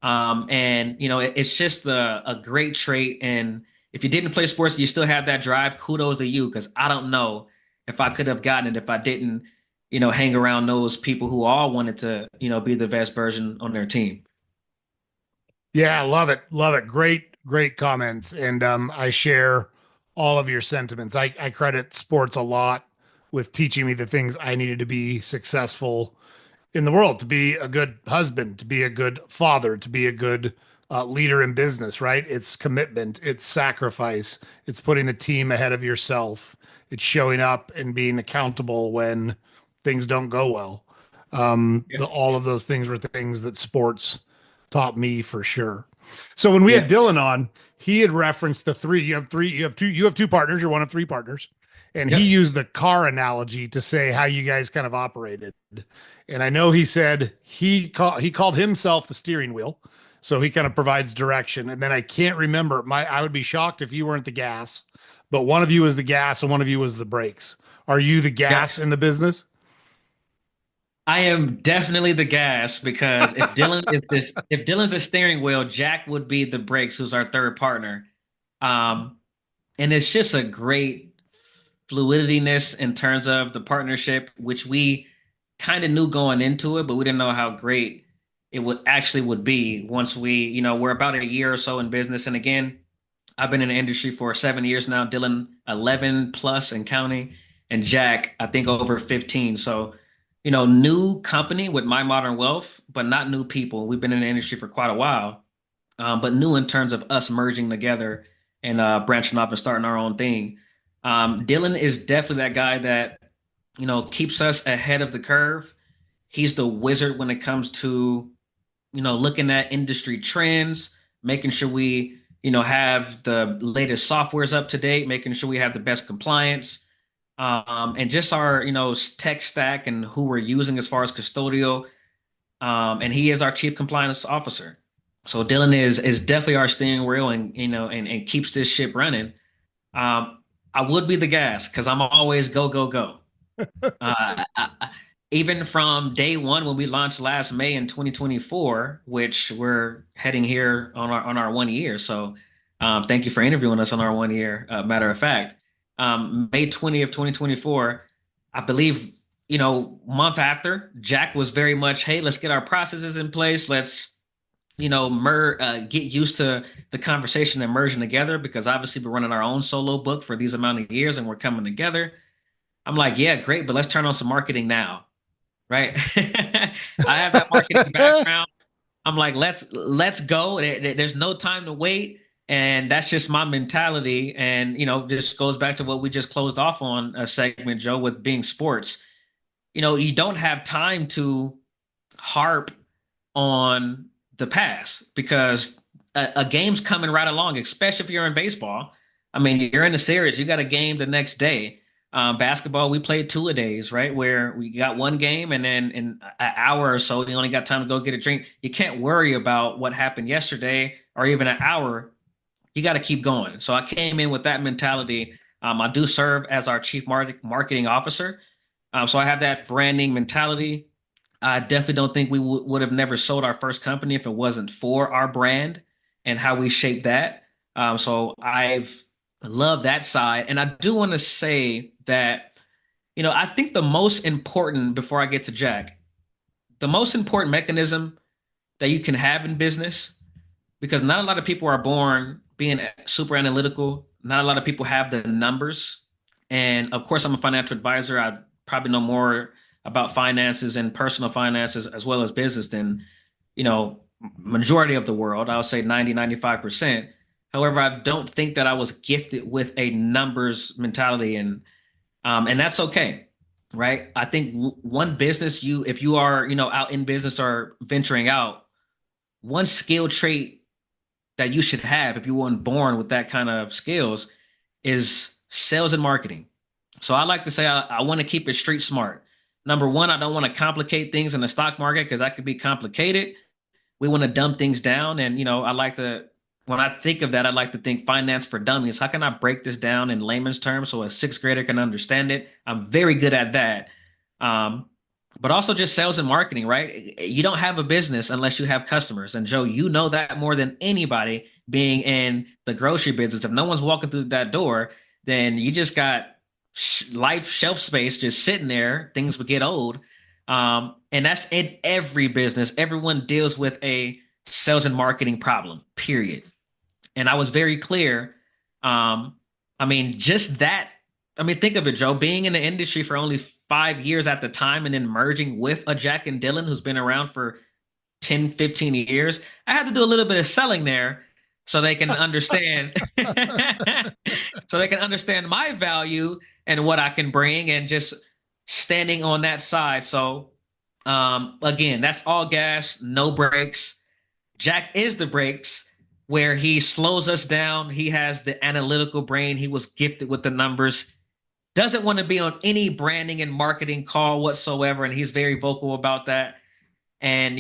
And it's just a great trait. And if you didn't play sports, you still have that drive. Kudos to you because I don't know if I could have gotten it if I didn't, hang around those people who all wanted to, be the best version on their team. Yeah, love it. Love it. Great, great comments. And I share all of your sentiments. I credit sports a lot with teaching me the things I needed to be successful in the world, to be a good husband, to be a good father, to be a good leader in business, right? It's commitment, it's sacrifice, it's putting the team ahead of yourself, it's showing up and being accountable when things don't go well. Yeah. All of those things were things that sports taught me for sure. So when we had Yeah. Dylan on, he had referenced the three. You have two partners. You're one of three partners, and he Yep. used the car analogy to say how you guys kind of operated. And I know he said he called himself the steering wheel, so he kind of provides direction. And then I can't remember I would be shocked if you weren't the gas, but one of you was the gas and one of you was the brakes. Are you the Yep. gas in the business? I am definitely the gas because if Dylan's a steering wheel, Jack would be the brakes, who's our third partner. Um, and it's just a great fluidityness in terms of the partnership, which we kind of knew going into it, but we didn't know how great it would be once we're about a year or so in business. And again, I've been in the industry for 7 years now, Dylan 11 plus and counting, and Jack, I think over 15. So, new company with My Modern Wealth, but not new people. We've been in the industry for quite a while, but new in terms of us merging together and branching off and starting our own thing. Dylan is definitely that guy that, keeps us ahead of the curve. He's the wizard when it comes to, looking at industry trends, making sure we, have the latest softwares up to date, making sure we have the best compliance, and just our, tech stack and who we're using as far as custodial. And he is our chief compliance officer. So Dylan is definitely our steering wheel and, and keeps this ship running. Um, I would be the gas because I'm always go, go, go. Even from day one when we launched last May in 2024, which we're heading here on our 1 year. So thank you for interviewing us on our 1 year. Matter of fact. May 20th, 2024. I believe, month after, Jack was very much, hey, let's get our processes in place. Let's, get used to the conversation and merging together because obviously we're running our own solo book for these amount of years and we're coming together. I'm like, yeah, great, but let's turn on some marketing now, right? I have that marketing background. I'm like, let's go. There's no time to wait. And that's just my mentality. And, just goes back to what we just closed off on a segment, Joe, with being sports. You don't have time to harp on the past because a game's coming right along, especially if you're in baseball. I mean, you're in a series, you got a game the next day. Basketball, we played two-a-days, right? Where we got one game and then in an hour or so, you only got time to go get a drink. You can't worry about what happened yesterday or even an hour. You got to keep going. So I came in with that mentality. I do serve as our chief marketing officer. So I have that branding mentality. I definitely don't think we would have never sold our first company if it wasn't for our brand and how we shape that. So I've loved that side. And I do want to say that, I think the most important, before I get to Jack, the most important mechanism that you can have in business, because not a lot of people are born being super analytical. Not a lot of people have the numbers. And of course, I'm a financial advisor. I probably know more about finances and personal finances as well as business than, majority of the world. I would say 90, 95%. However, I don't think that I was gifted with a numbers mentality and that's okay. Right. I think one business if you are, out in business or venturing out, one skill trait that you should have if you weren't born with that kind of skills is sales and marketing. So I like to say I want to keep it street smart. Number one, I don't want to complicate things in the stock market because that could be complicated. We want to dumb things down. And, I like to, when I think of that, I like to think finance for dummies. How can I break this down in layman's terms so a sixth grader can understand it? I'm very good at that. Um, but also just sales and marketing, right? You don't have a business unless you have customers. And Joe, you know that more than anybody being in the grocery business. If no one's walking through that door, then you just got life shelf space just sitting there. Things would get old. And that's in every business. Everyone deals with a sales and marketing problem, period. And I was very clear. I mean, just that. I mean, think of it, Joe, being in the industry for only 5 years at the time and then merging with a Jack and Dylan who's been around for 10, 15 years. I had to do a little bit of selling there so they can understand so they can understand my value and what I can bring and just standing on that side. So again, that's all gas, no brakes. Jack is the brakes where he slows us down. He has the analytical brain. He was gifted with the numbers. Doesn't want to be on any branding and marketing call whatsoever. And he's very vocal about that. And,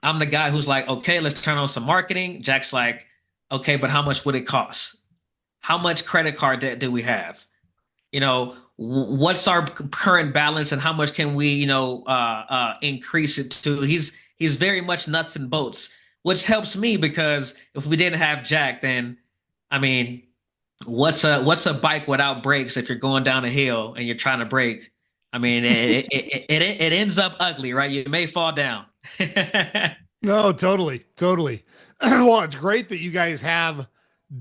I'm the guy who's like, okay, let's turn on some marketing. Jack's like, okay, but how much would it cost? How much credit card debt do we have? What's our current balance and how much can we, increase it to? He's very much nuts and bolts, which helps me because if we didn't have Jack, then I mean, what's a bike without brakes if you're going down a hill and you're trying to brake? I mean, it ends up ugly, right? You may fall down. No, totally, totally. Well, it's great that you guys have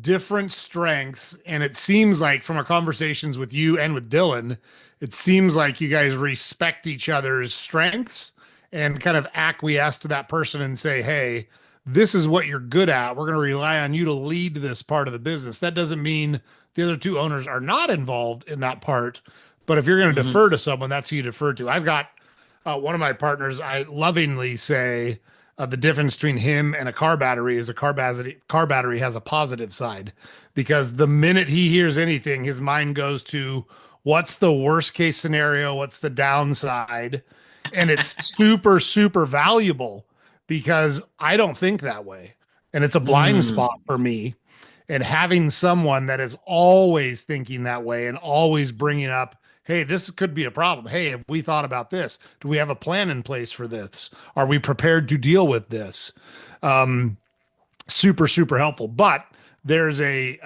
different strengths, and it seems like from our conversations with you and with Dylan, it seems like you guys respect each other's strengths and kind of acquiesce to that person and say, "Hey, this is what you're good at. We're going to rely on you to lead this part of the business." That doesn't mean the other two owners are not involved in that part, but if you're going to Mhm. defer to someone, that's who you defer to. I've got one of my partners, I lovingly say the difference between him and a car battery is car battery has a positive side because the minute he hears anything, his mind goes to what's the worst case scenario, what's the downside, and it's super super valuable because I don't think that way, and it's a blind Mm. spot for me. And having someone that is always thinking that way and always bringing up, hey, this could be a problem. Hey, have we thought about this? Do we have a plan in place for this? Are we prepared to deal with this? Super, super helpful. But there's a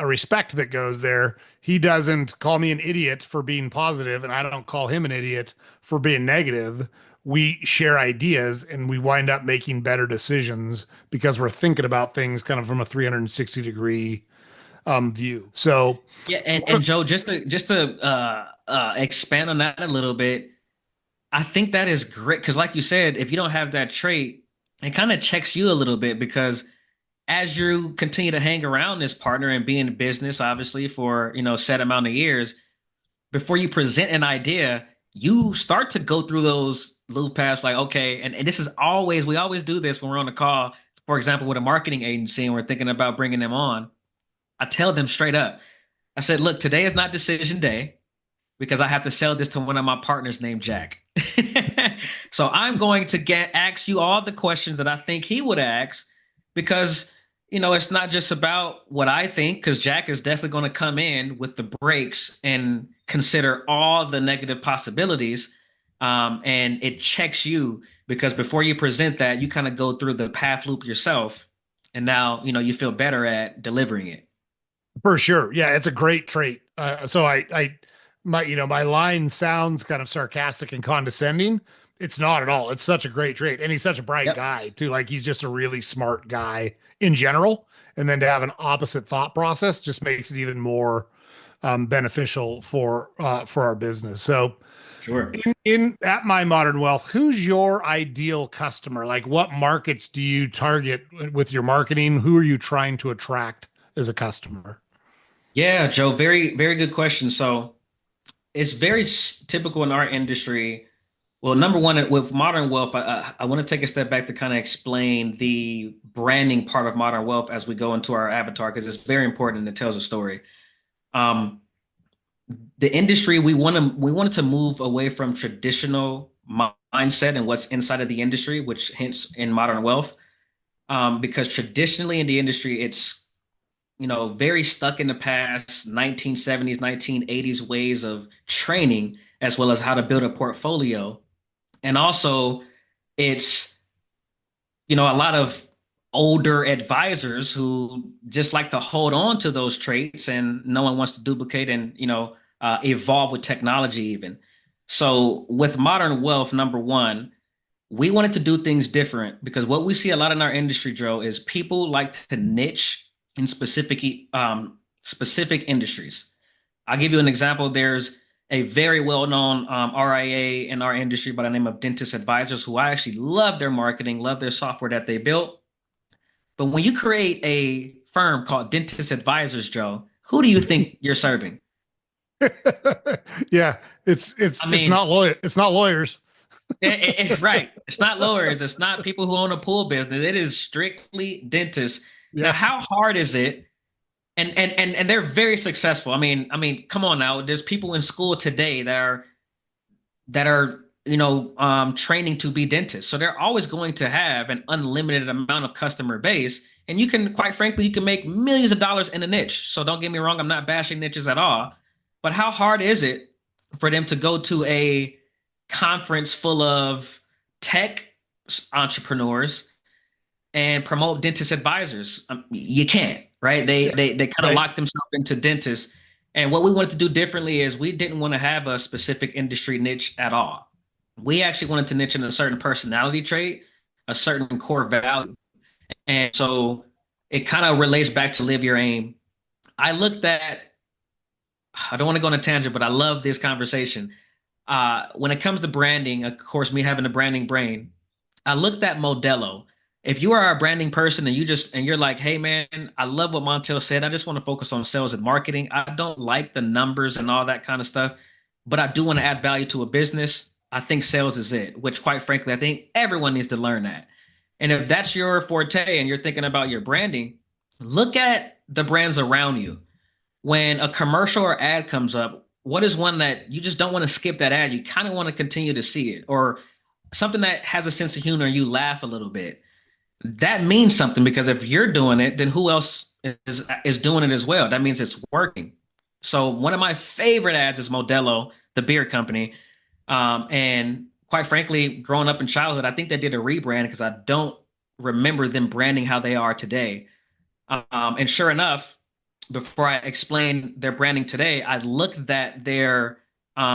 respect that goes there. He doesn't call me an idiot for being positive, and I don't call him an idiot for being negative. We share ideas and we wind up making better decisions because we're thinking about things kind of from a 360-degree view. So, Yeah, and Joe, just to expand on that a little bit, I think that is great because, like you said, if you don't have that trait, it kind of checks you a little bit because as you continue to hang around this partner and be in business, obviously for set amount of years, before you present an idea, you start to go through those loop paths like, okay, and this is always we always do this when we're on a call, for example, with a marketing agency and we're thinking about bringing them on. I tell them straight up. I said, look, today is not decision day because I have to sell this to one of my partners named Jack. So I'm going to ask you all the questions that I think he would ask because it's not just about what I think because Jack is definitely going to come in with the breaks and consider all the negative possibilities. And it checks you because before you present that, you kind of go through the path loop yourself. And now, you feel better at delivering it. for sure. Yeah, it's a great trait. My line sounds kind of sarcastic and condescending. It's not at all. It's such a great trait. And he's such a bright Yep. guy too. Like he's just a really smart guy in general. And then to have an opposite thought process just makes it even more beneficial for our business. So Sure. in at My Modern Wealth, who's your ideal customer? Like what markets do you target with your marketing? Who are you trying to attract as a customer? Yeah, Joe, very, very good question. So it's very typical in our industry. Well, number one, with modern wealth, I want to take a step back to kind of explain the branding part of modern wealth as we go into our avatar because it's very important and it tells a story. Um, the industry we wanted to move away from traditional mindset and what's inside of the industry, which hence in modern wealth, because traditionally in the industry it's very stuck in the past 1970s, 1980s ways of training, as well as how to build a portfolio. And also, it's, a lot of older advisors who just like to hold on to those traits and no one wants to duplicate and, evolve with technology even. So with modern wealth, number one, we wanted to do things different because what we see a lot in our industry, Joe, is people like to niche in specific industries. I'll give you an example. There's a very well-known RIA in our industry by the name of Dentist Advisors, who I actually love their marketing, love their software that they built. But when you create a firm called Dentist Advisors, Joe, who do you think you're serving? Yeah, it's I it's it's mean, not lawyers. right. It's not lawyers. It's not people who own a pool business. It is strictly dentists. Now, Yeah. how hard is it? And they're very successful. I mean, come on now. There's people in school today that are training to be dentists. So they're always going to have an unlimited amount of customer base. And you can, quite frankly, you can make millions of dollars in a niche. So don't get me wrong, I'm not bashing niches at all. But how hard is it for them to go to a conference full of tech entrepreneurs and promote dentist advisors? You can't, right? They Yeah. they kind of Right. lock themselves into dentists. And what we wanted to do differently is we didn't want to have a specific industry niche at all. We actually wanted to niche in a certain personality trait, a certain core value. And so it kind of relates back to live your aim. I looked at, I don't want to go on a tangent, but I love this conversation. When it comes to branding, of course, me having a branding brain, I looked at Modelo. If you are a branding person and you're like, hey man, I love what Montel said. I just want to focus on sales and marketing. I don't like the numbers and all that kind of stuff, but I do want to add value to a business. I think sales is it, which quite frankly, I think everyone needs to learn that. And if that's your forte and you're thinking about your branding, look at the brands around you. When a commercial or ad comes up, what is one that you just don't want to skip that ad? You kind of want to continue to see it, or something that has a sense of humor and you laugh a little bit. That means something because if you're doing it, then who else is doing it as well? That means it's working. So one of my favorite ads is Modelo, the beer company. And quite frankly, growing up in childhood, I think they did a rebrand because I don't remember them branding how they are today. And sure enough, before I explain their branding today, I looked at their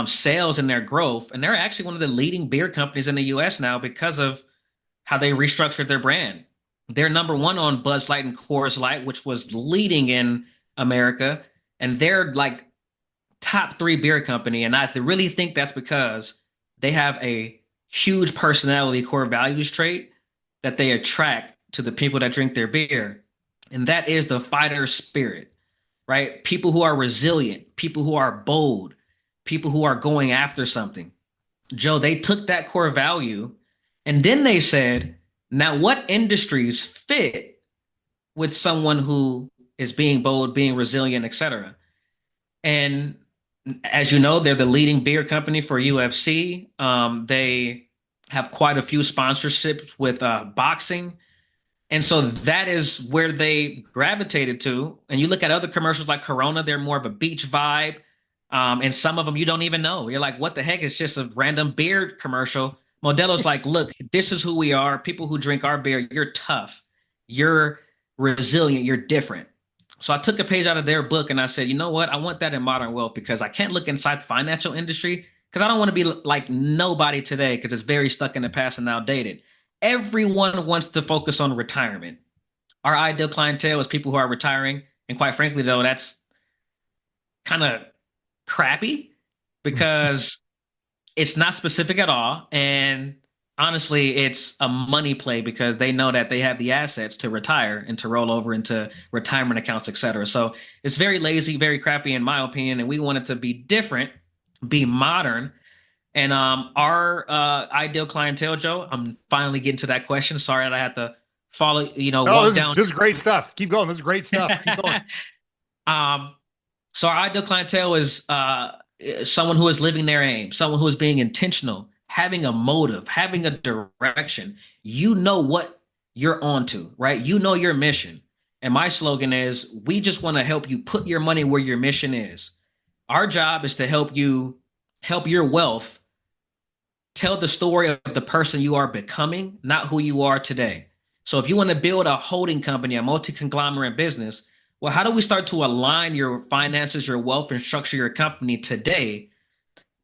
sales and their growth, and they're actually one of the leading beer companies in the US now because of how they restructured their brand. They're number one on Bud Light and Coors Light, which was leading in America, and they're like top three beer company. And I really think that's because they have a huge personality core values trait that they attract to the people that drink their beer. And that is the fighter spirit, right? People who are resilient, people who are bold, people who are going after something. Joe, they took that core value and then they said, now what industries fit with someone who is being bold, being resilient, etc. And as you know, they're the leading beer company for UFC. They have quite a few sponsorships with boxing. And so that is where they gravitated to. And you look at other commercials like Corona, they're more of a beach vibe. And some of them you don't even know. You're like, what the heck? It's just a random beer commercial. Modelo's like, look, this is who we are. People who drink our beer, you're tough. You're resilient. You're different. So I took a page out of their book and I said, you know what? I want that in modern wealth because I can't look inside the financial industry because I don't want to be like nobody today because it's very stuck in the past and outdated. Everyone wants to focus on retirement. Our ideal clientele is people who are retiring. And quite frankly, though, that's kind of crappy because it's not specific at all. And honestly, it's a money play because they know that they have the assets to retire and to roll over into retirement accounts, et cetera. So it's very lazy, very crappy, in my opinion. And we want it to be different, be modern. And our ideal clientele, Joe, I'm finally getting to that question. Sorry that I had to follow, Oh, walk down. this is great stuff. Keep going. This is great stuff. Keep going. um, so our ideal clientele is someone who is living their aim, someone who is being intentional, having a motive, having a direction. You know what you're onto, right? You know your mission. And my slogan is, we just want to help you put your money where your mission is. Our job is to help you help your wealth tell the story of the person you are becoming, not who you are today. So if you want to build a holding company, a multi-conglomerate business, well, how do we start to align your finances, your wealth, and structure your company today?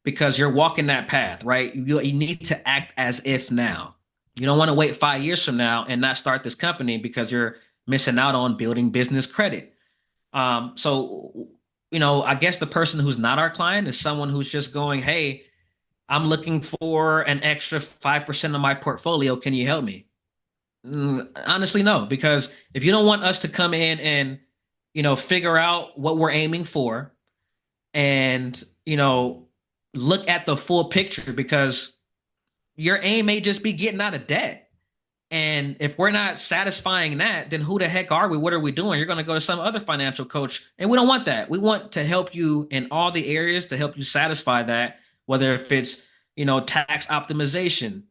Because you're walking that path, right? You need to act as if now. You don't want to wait 5 years from now and not start this company because you're missing out on building business credit. So, I guess the person who's not our client is someone who's just going, hey, I'm looking for an extra 5% of my portfolio. Can you help me? Honestly, no, because if you don't want us to come in and, figure out what we're aiming for and, look at the full picture because your aim may just be getting out of debt. And if we're not satisfying that, then who the heck are we? What are we doing? You're going to go to some other financial coach. And we don't want that. We want to help you in all the areas to help you satisfy that, whether if it's, tax optimization,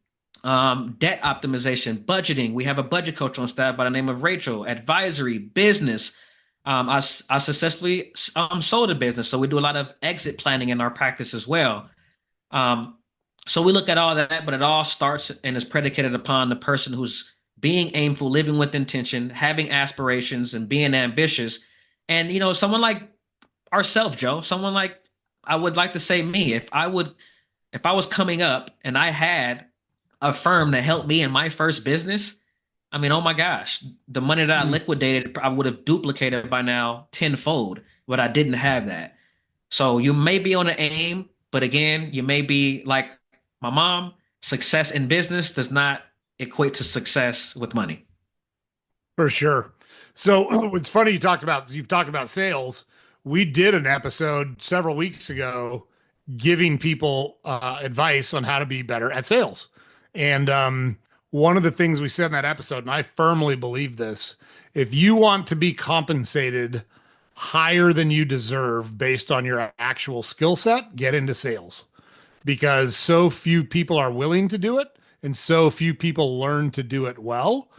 debt optimization, budgeting. We have a budget coach on staff by the name of Rachel, advisory, business. I successfully sold a business. So we do a lot of exit planning in our practice as well. Um, so we look at all that, but it all starts and is predicated upon the person who's being aimful, living with intention, having aspirations, and being ambitious. And someone like ourselves, Joe, someone like I would like to say me, if I was coming up and I had a firm that helped me in my first business, I mean, oh my gosh, the money that I liquidated, I would have duplicated by now tenfold, but I didn't have that. So you may be on an aim, but again, you may be like my mom. Success in business does not equate to success with money. For sure. So it's funny you've talked about sales. We did an episode several weeks ago giving people advice on how to be better at sales. And one of the things we said in that episode, and I firmly believe this, if you want to be compensated higher than you deserve based on your actual skill set, get into sales because so few people are willing to do it and so few people learn to do it well.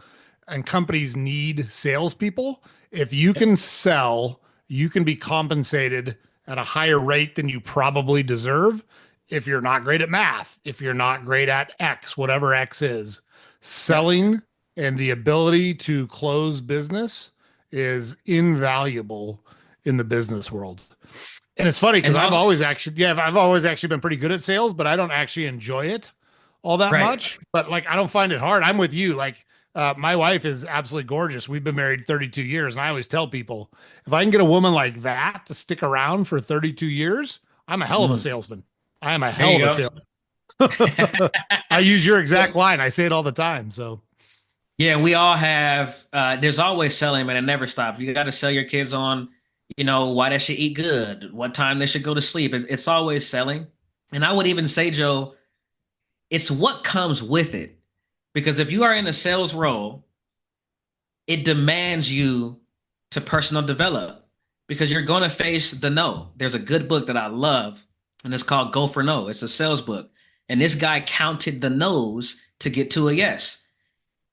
And companies need salespeople. If you can sell, you can be compensated at a higher rate than you probably deserve. If you're not great at math, if you're not great at X, whatever X is, Yep. selling and the ability to close business is invaluable in the business world. And it's funny because And I've also, always actually, yeah, I've always actually been pretty good at sales, but I don't actually enjoy it all that right. much. But like, I don't find it hard. I'm with you. Like, my wife is absolutely gorgeous. We've been married 32 years. And I always tell people if I can get a woman like that to stick around for 32 years, I'm a hell of a Mm, salesman. I am a there hell you of a go. salesman. I use your Yeah, exact line. I say it all the time. So yeah, we all have, there's always selling, man. It never stops. You got to sell your kids on, why they should eat good, what time they should go to sleep. It's always selling. And I would even say, Joe, it's what comes with it. Because if you are in a sales role, it demands you to personal develop because you're going to face the no. There's a good book that I love, and it's called Go for No. It's a sales book. And this guy counted the no's to get to a yes.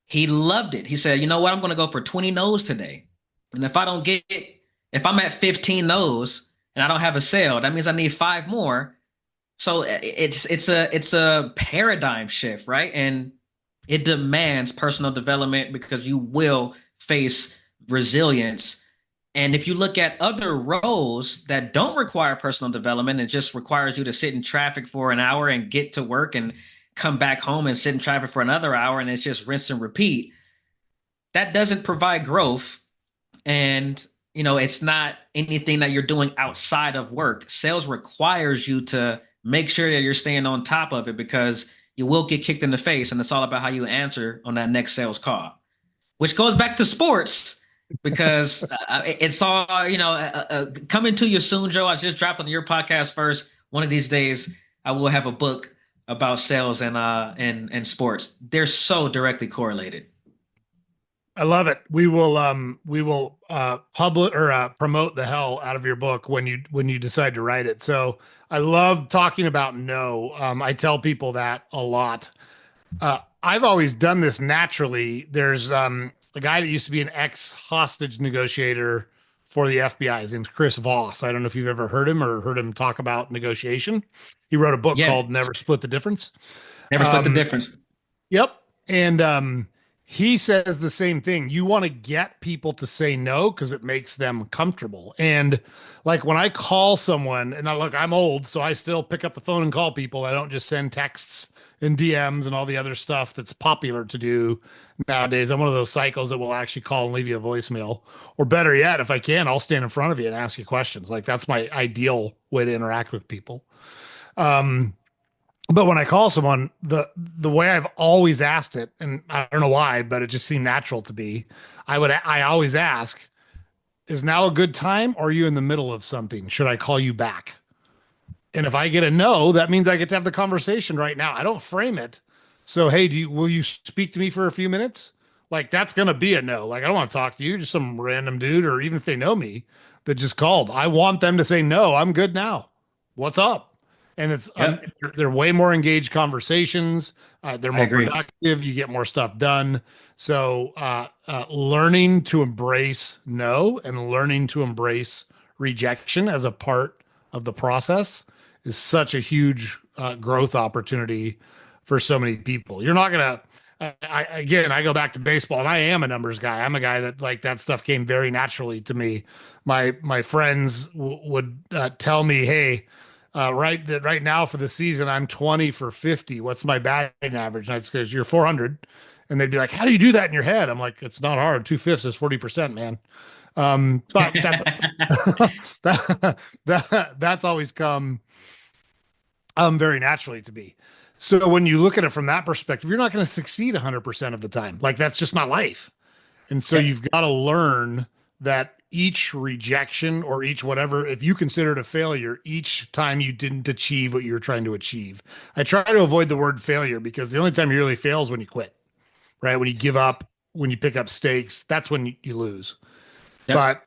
He loved it. He said, you know what? I'm going to go for 20 no's today. And if I don't get it, if I'm at 15 no's and I don't have a sale, that means I need five more. So it's a paradigm shift, right? And it demands personal development because you will face resilience. And if you look at other roles that don't require personal development, it just requires you to sit in traffic for an hour and get to work and come back home and sit in traffic for another hour and it's just rinse and repeat. That doesn't provide growth and it's not anything that you're doing outside of work. Sales requires you to make sure that you're staying on top of it because you will get kicked in the face and it's all about how you answer on that next sales call, which goes back to sports because it's all coming to you soon, Joe. I just dropped on your podcast first. One of these days I will have a book about sales and sports. They're so directly correlated. I love it. We will publish or promote the hell out of your book when you decide to write it. So I love talking about no. I tell people that a lot. I've always done this naturally. There's a guy that used to be an ex hostage negotiator for the FBI. His name's Chris Voss. I don't know if you've ever heard him or heard him talk about negotiation. He wrote a book Yeah, called Never Split the Difference. never split the Um, difference. Yep. And he says the same thing. You want to get people to say no because it makes them comfortable. And like when I call someone, and look, I'm old, so I still pick up the phone and call people. I don't just send texts and DMs and all the other stuff that's popular to do nowadays. I'm one of those cycles that will actually call and leave you a voicemail. Or better yet, if I can, I'll stand in front of you and ask you questions. Like that's my ideal way to interact with people. Um, but when I call someone, the way I've always asked it, and I don't know why, but it just seemed natural to be, I always ask, is now a good time or are you in the middle of something? Should I call you back? And if I get a no, that means I get to have the conversation right now. I don't frame it. So, hey, will you speak to me for a few minutes? Like that's gonna be a no. Like I don't want to talk to you, just some random dude, or even if they know me that just called. I want them to say no. I'm good now. What's up? And it's Yep, they're way more engaged conversations. They're I more agree. productive. You get more stuff done. So, learning to embrace no and learning to embrace rejection as a part of the process is such a huge growth opportunity for so many people. You're not gonna. Again, I go back to baseball, and I am a numbers guy. I'm a guy that like that stuff came very naturally to me. My friends would tell me, "Hey, right now for the season, I'm 20 for 50. What's my batting average?" And I because you're 400, and they'd be like, "How do you do that in your head?" I'm like, "It's not hard. 2/5 is 40%, man." But that's that's always come very naturally to be. So when you look at it from that perspective, you're not going to succeed 100% of the time. Like that's just not life. And so Yep, you've got to learn that each rejection or each whatever, if you consider it a failure, each time you didn't achieve what you were trying to achieve. I try to avoid the word failure because the only time you really fail is when you quit, right? When you give up, when you pick up stakes, that's when you lose. yep, But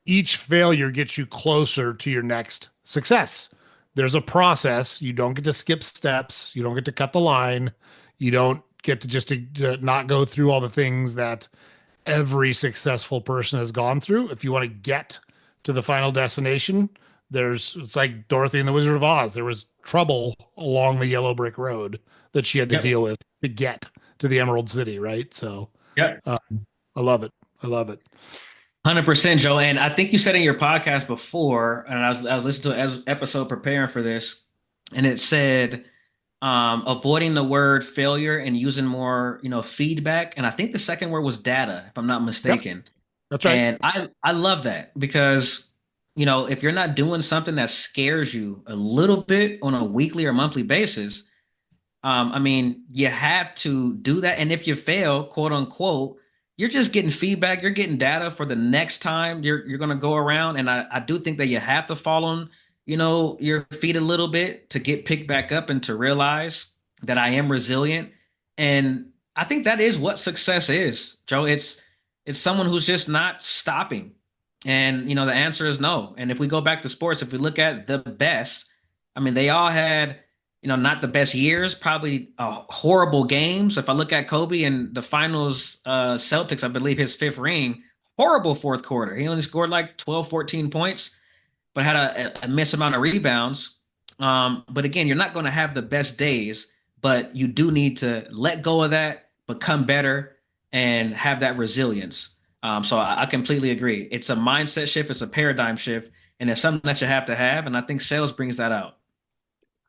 each failure gets you closer to your next success. There's a process. You don't get to skip steps. You don't get to cut the line. You don't get to just to not go through all the things that every successful person has gone through. If you want to get to the final destination, it's like Dorothy and the Wizard of Oz. There was trouble along the yellow brick road that she had to yep, deal with to get to the Emerald City, right? So yep. uh, I love it. I love it. 100%, Joe. And I think you said in your podcast before, and I was listening to an episode preparing for this, and it said avoiding the word failure and using more, feedback. And I think the second word was data, if I'm not Yep, mistaken. that's right. And I love that because, if you're not doing something that scares you a little bit on a weekly or monthly basis, I mean, you have to do that. And if you fail, quote unquote, you're just getting feedback. You're getting data for the next time you're gonna go around. And I do think that you have to fall on, your feet a little bit to get picked back up and to realize that I am resilient. And I think that is what success is, Joe. It's someone who's just not stopping. And the answer is no. And if we go back to sports, if we look at the best, I mean, they all had not the best years, probably horrible games. If I look at Kobe in the finals, Celtics, I believe his fifth ring, horrible fourth quarter. He only scored like 12, 14 points, but had a miss amount of rebounds. But again, you're not going to have the best days, but you do need to let go of that, become better, and have that resilience. So I completely agree. It's a mindset shift, it's a paradigm shift, and it's something that you have to have. And I think sales brings that out.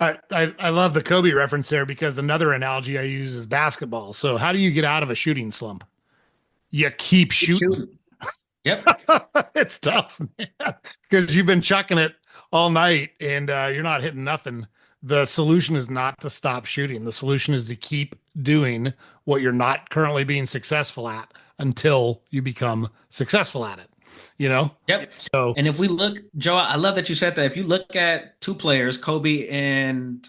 I love the Kobe reference there because another analogy I use is basketball. So how do you get out of a shooting slump? You keep Keep shooting. shooting. Yep. It's tough, man, because you've been chucking it all night and you're not hitting nothing. The solution is not to stop shooting. The solution is to keep doing what you're not currently being successful at until you become successful at it, you know? Yep. So And if we look, Joe, I love that you said that. If you look at two players, Kobe and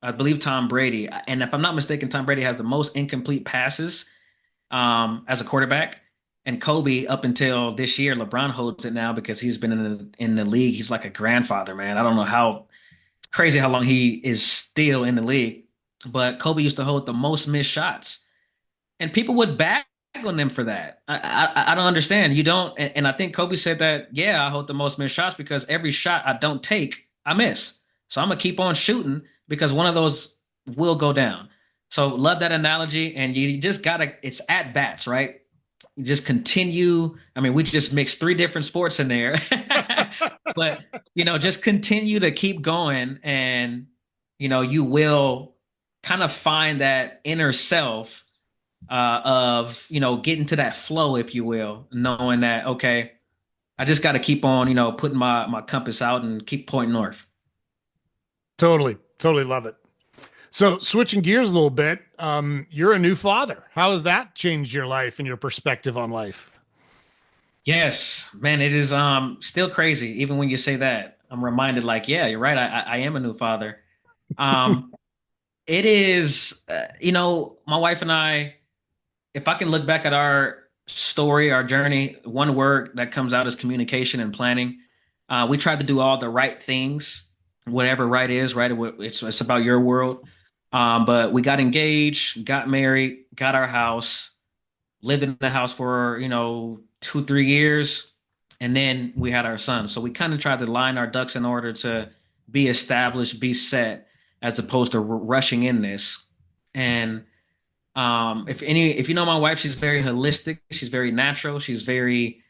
I believe Tom Brady, and if I'm not mistaken, Tom Brady has the most incomplete passes as a quarterback. And Kobe, up until this year, LeBron holds it now because he's been in the league. He's like a grandfather, man. I don't know how crazy how long he is still in the league. But Kobe used to hold the most missed shots, and people would bag on them for that. I don't understand. You don't, and I think Kobe said that. Yeah, I hold the most missed shots because every shot I don't take, I miss. So I'm gonna keep on shooting because one of those will go down. So love that analogy, and you just gotta. It's at bats, right? You just continue. I mean, we just mixed three different sports in there, but just continue to keep going, and you will kind of find that inner self of getting to that flow, if you will, knowing that okay, I just got to keep on putting my compass out and keep pointing north. totally, totally love it. So switching gears a little bit, you're a new father. How has that changed your life and your perspective on life? Yes, man, it is still crazy. Even when you say that, I'm reminded like, yeah, you're right. I am a new father. Um, it is, my wife and I, if I can look back at our story, our journey, one word that comes out is communication and planning. We tried to do all the right things, whatever right is, right? It's about your world. But we got engaged, got married, got our house, lived in the house for, 2, 3 years, and then we had our son. So we kind of tried to line our ducks in order to be established, be set, as opposed to rushing in this. And if you know my wife, she's very holistic. She's very natural. She's very,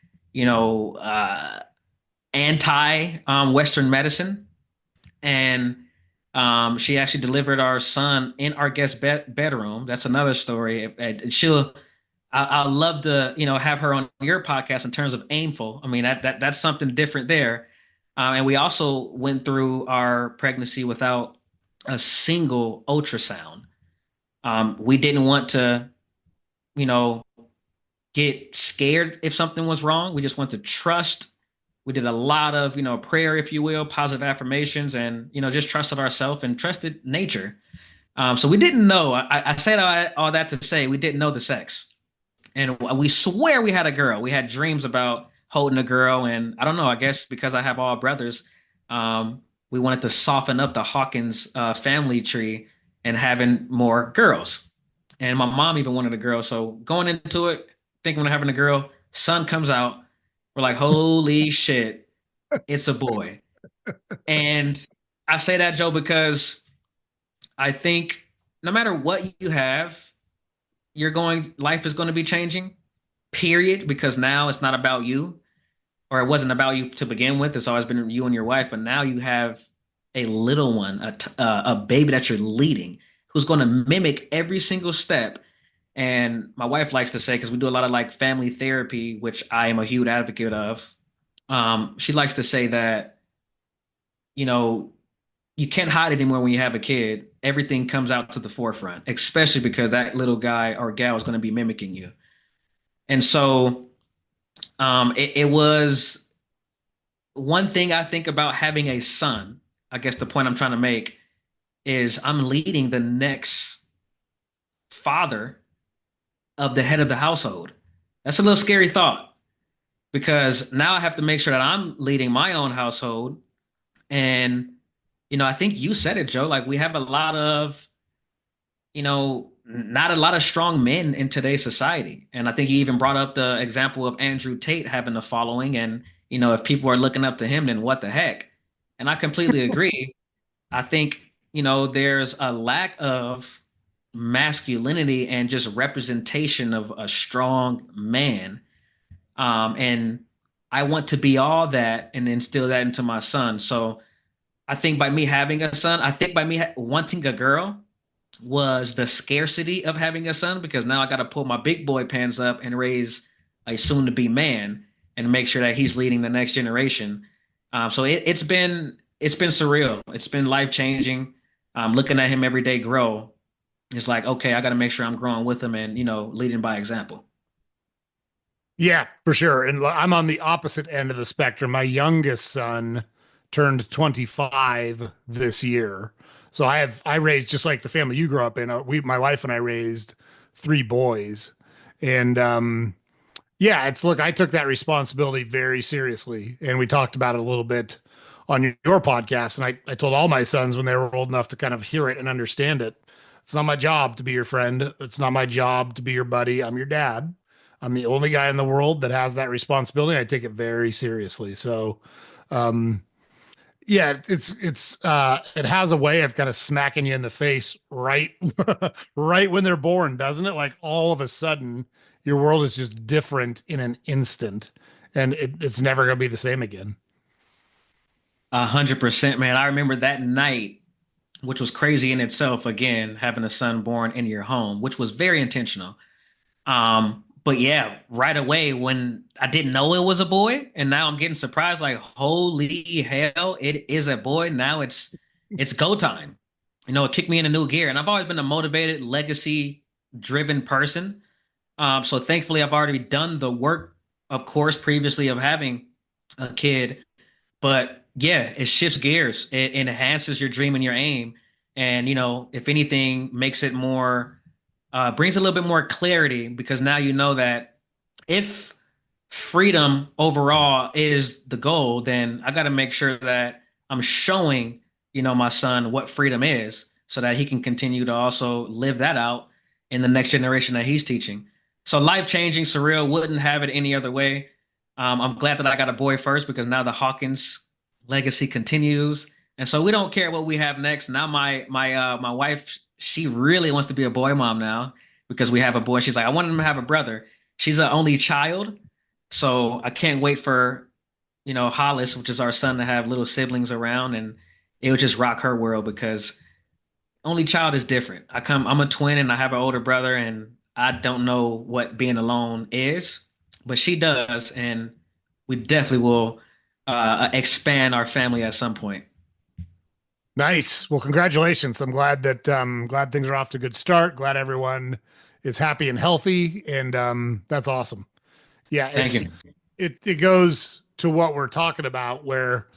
anti Western medicine, and she actually delivered our son in our guest bedroom. That's another story. And I'd love to, have her on your podcast in terms of aimful. I mean, that's something different there. And we also went through our pregnancy without a single ultrasound. We didn't want to, you know, get scared if something was wrong. We just want to trust. We did a lot of, prayer, if you will, positive affirmations, and just trusted ourselves and trusted nature. So we didn't know. I said all that to say we didn't know the sex, and we swear we had a girl. We had dreams about holding a girl, and I don't know. I guess because I have all brothers, we wanted to soften up the Hawkins family tree and having more girls. And my mom even wanted a girl. So going into it, thinking we're having a girl, son comes out. We're like, holy shit, it's a boy. And I say that, Joe, because I think no matter what you have, life is going to be changing, period, because now it's not about you. or it wasn't about you to begin with. It's always been you and your wife, but now you have a little one, a baby that you're leading, who's going to mimic every single step. And my wife likes to say, because we do a lot of like family therapy, which I am a huge advocate of. She likes to say that, you know, you can't hide anymore when you have a kid. Everything comes out to the forefront, especially because that little guy or gal is going to be mimicking you. And so it was one thing I think about having a son. I guess the point I'm trying to make is I'm leading the next father of the head of the household. That's a little scary thought because now I have to make sure that I'm leading my own household. And, I think you said it, Joe. Like we have a lot of, not a lot of strong men in today's society. And I think you even brought up the example of Andrew Tate having a following. And, if people are looking up to him, then what the heck? And I completely agree. I think, there's a lack of masculinity and just representation of a strong man. And I want to be all that and instill that into my son. So I think by me having a son, I think by me wanting a girl was the scarcity of having a son because now I got to pull my big boy pants up and raise a soon to be man and make sure that he's leading the next generation. So it's been surreal. It's been life changing. Looking at him every day grow, it's like okay, I got to make sure I'm growing with him and leading by example. Yeah, for sure. And I'm on the opposite end of the spectrum. My youngest son turned 25 this year. So I raised just like the family you grew up in. My wife and I raised three boys. And yeah, look, I took that responsibility very seriously. And we talked about it a little bit on your podcast. And I told all my sons when they were old enough to kind of hear it and understand it. It's not my job to be your friend. It's not my job to be your buddy. I'm your dad. I'm the only guy in the world that has that responsibility. I take it very seriously. So, um, yeah, it has a way of kind of smacking you in the face right right when they're born, doesn't it? Like all of a sudden your world is just different in an instant and it's never going to be the same again. 100%, man. I remember that night, which was crazy in itself. Again, having a son born in your home, which was very intentional. But yeah, right away when I didn't know it was a boy, and now I'm getting surprised, like, holy hell, it is a boy. Now it's go time. It kicked me in a new gear. And I've always been a motivated, legacy driven person. So thankfully I've already done the work, of course, previously of having a kid. But yeah, it shifts gears. It enhances your dream and your aim. And, if anything, makes it more brings a little bit more clarity because now you know that if freedom overall is the goal, then I got to make sure that I'm showing, my son what freedom is so that he can continue to also live that out in the next generation that he's teaching. So life changing, surreal, wouldn't have it any other way. I'm glad that I got a boy first because now the Hawkins legacy continues. And so we don't care what we have next. Now my wife, she really wants to be a boy mom now because we have a boy. She's like, I want him to have a brother. She's an only child, so I can't wait for Hollis, which is our son, to have little siblings around, and it would just rock her world because only child is different. I'm a twin and I have an older brother, and I don't know what being alone is, but she does, and we definitely will expand our family at some point. Nice. Well, congratulations. I'm glad things are off to a good start. Glad everyone is happy and healthy and that's awesome. Yeah, Thank you. it goes to what we're talking about where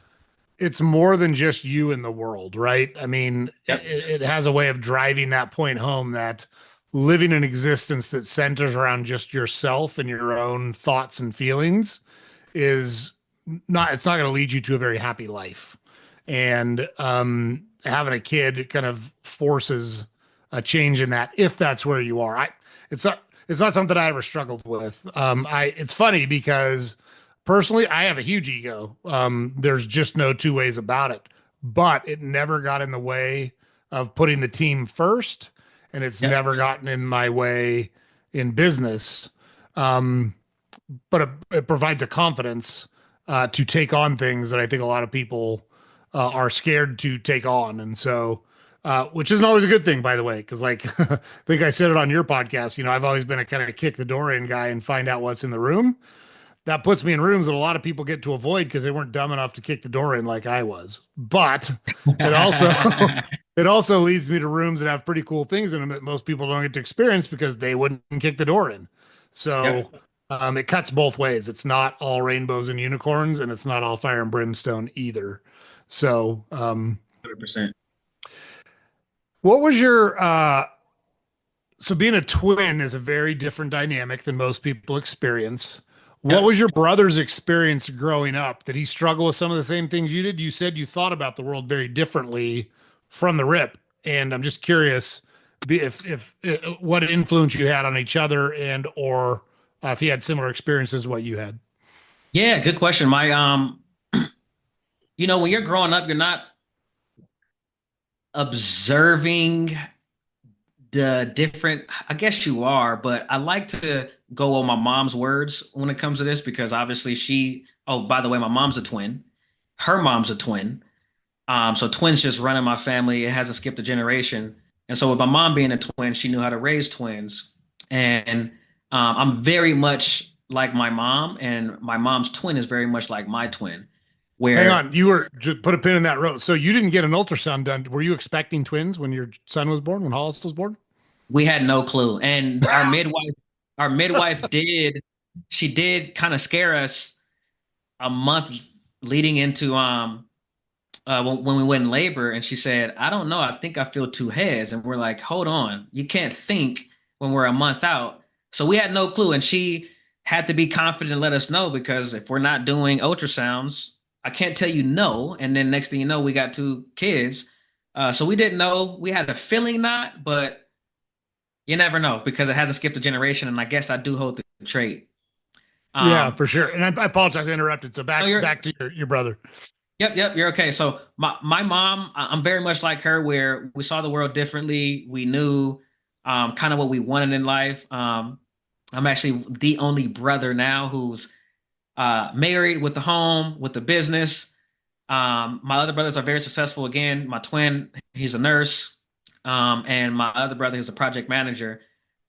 it's more than just you in the world, right? I mean, Yep. it has a way of driving that point home that living an existence that centers around just yourself and your own thoughts and feelings is it's not going to lead you to a very happy life. And having a kid kind of forces a change in that if that's where you are. It's not something I ever struggled with. It's funny because personally I have a huge ego. There's just no two ways about it. But it never got in the way of putting the team first, and it's Yep. never gotten in my way in business. Um, but it provides a confidence to take on things that I think a lot of people are scared to take on. And so, which isn't always a good thing, by the way, because like I think I said it on your podcast, I've always been a kind of kick the door in guy and find out what's in the room. That puts me in rooms that a lot of people get to avoid because they weren't dumb enough to kick the door in like I was. But it also it also leads me to rooms that have pretty cool things in them that most people don't get to experience because they wouldn't kick the door in. So Yep, it cuts both ways. It's not all rainbows and unicorns, and it's not all fire and brimstone either. So, 100%. what was your so being a twin is a very different dynamic than most people experience. What was Yep. your brother's experience growing up? Did he struggle with some of the same things you did? You said you thought about the world very differently from the rip, and I'm just curious if what influence you had on each other and or if you had similar experiences to what you had. Yeah, good question. When you're growing up, you're not observing the different, I guess you are, but I like to go on my mom's words when it comes to this because obviously oh, by the way, my mom's a twin. Her mom's a twin. So twins just run in my family. It hasn't skipped a generation. And so with my mom being a twin, she knew how to raise twins. And I'm very much like my mom, and my mom's twin is very much like my twin, Hang where on, you were just put a pin in that road. So you didn't get an ultrasound done. Were you expecting twins when your son was born, when Hollis was born? we had no clue. And our midwife she did kind of scare us a month leading into when we went in labor, and she said, I don't know, I think I feel two heads. And we're like, hold on, you can't think when we're a month out. So we had no clue. And she had to be confident and let us know because if we're not doing ultrasounds, I can't tell you no. And then next thing you know, we got two kids. So we didn't know. We had a feeling not, but you never know because it hasn't skipped a generation. And I guess I do hold the trait. Yeah, Um, for sure. And I apologize, I interrupted. So no, back to your brother. Yep, you're okay. So my mom, I'm very much like her, where we saw the world differently. We knew kind of what we wanted in life. I'm actually the only brother now who's married with a home, with a business. My other brothers are very successful. Again, my twin, he's a nurse, and my other brother, who's a project manager.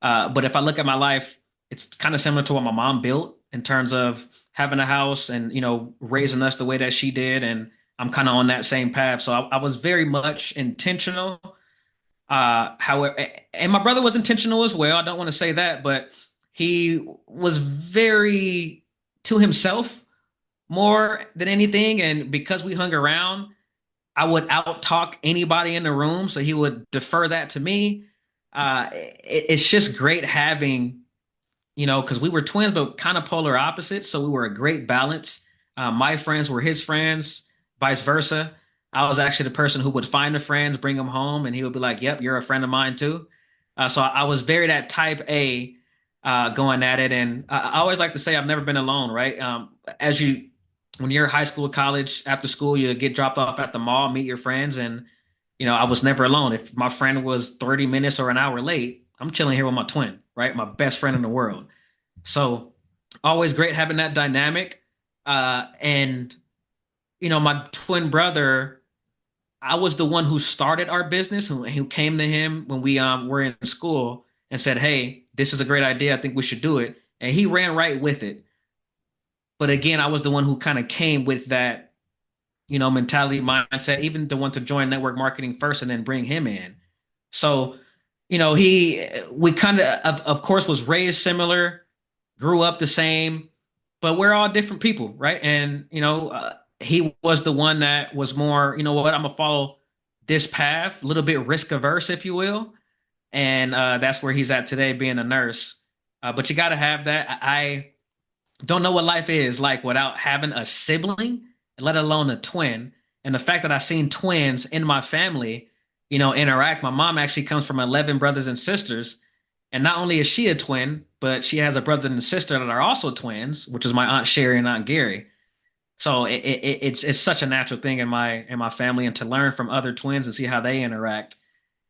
But if I look at my life, it's kind of similar to what my mom built in terms of having a house and raising us the way that she did, and I'm kind of on that same path. So I was very much intentional. However, and my brother was intentional as well. I don't want to say that, but he was very to himself more than anything. And because we hung around, I would out talk anybody in the room, so he would defer that to me. It's just great having, because we were twins, but kind of polar opposites. So we were a great balance. My friends were his friends, vice versa. I was actually the person who would find the friends, bring them home, and he would be like, "Yep, you're a friend of mine too." So I was very that type A going at it, and I always like to say I've never been alone. Right? When you're in high school, college, after school, you get dropped off at the mall, meet your friends, and I was never alone. If my friend was 30 minutes or an hour late, I'm chilling here with my twin, right? My best friend in the world. So always great having that dynamic. And my twin brother, I was the one who started our business, who came to him when we were in school and said, "Hey, this is a great idea. I think we should do it." And he ran right with it. But again, I was the one who kind of came with that, mentality, mindset, even the one to join network marketing first and then bring him in. So, we kind of course, was raised similar, grew up the same, but we're all different people, right? And he was the one that was more, I'm gonna follow this path, a little bit risk averse, if you will, and that's where he's at today, being a nurse. But you got to have that. I don't know what life is like without having a sibling, let alone a twin. And the fact that I've seen twins in my family, interact. My mom actually comes from 11 brothers and sisters. And not only is she a twin, but she has a brother and a sister that are also twins, which is my Aunt Sherry and Aunt Gary. So it's such a natural thing in my family, and to learn from other twins and see how they interact.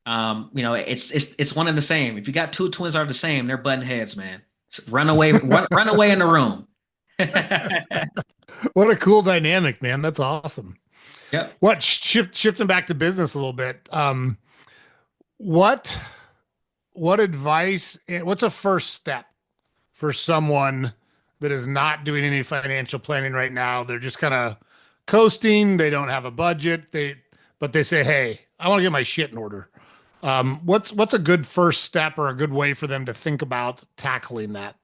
It's one and the same. If you got two twins that are the same, they're button heads, man. Run away in the room. What a cool dynamic, man. That's awesome. Yep. What shifting back to business a little bit. What what advice, what's a first step for someone that is not doing any financial planning right now? They're just kind of coasting, they don't have a budget, but they say, "Hey, I want to get my shit in order." What's a good first step or a good way for them to think about tackling that?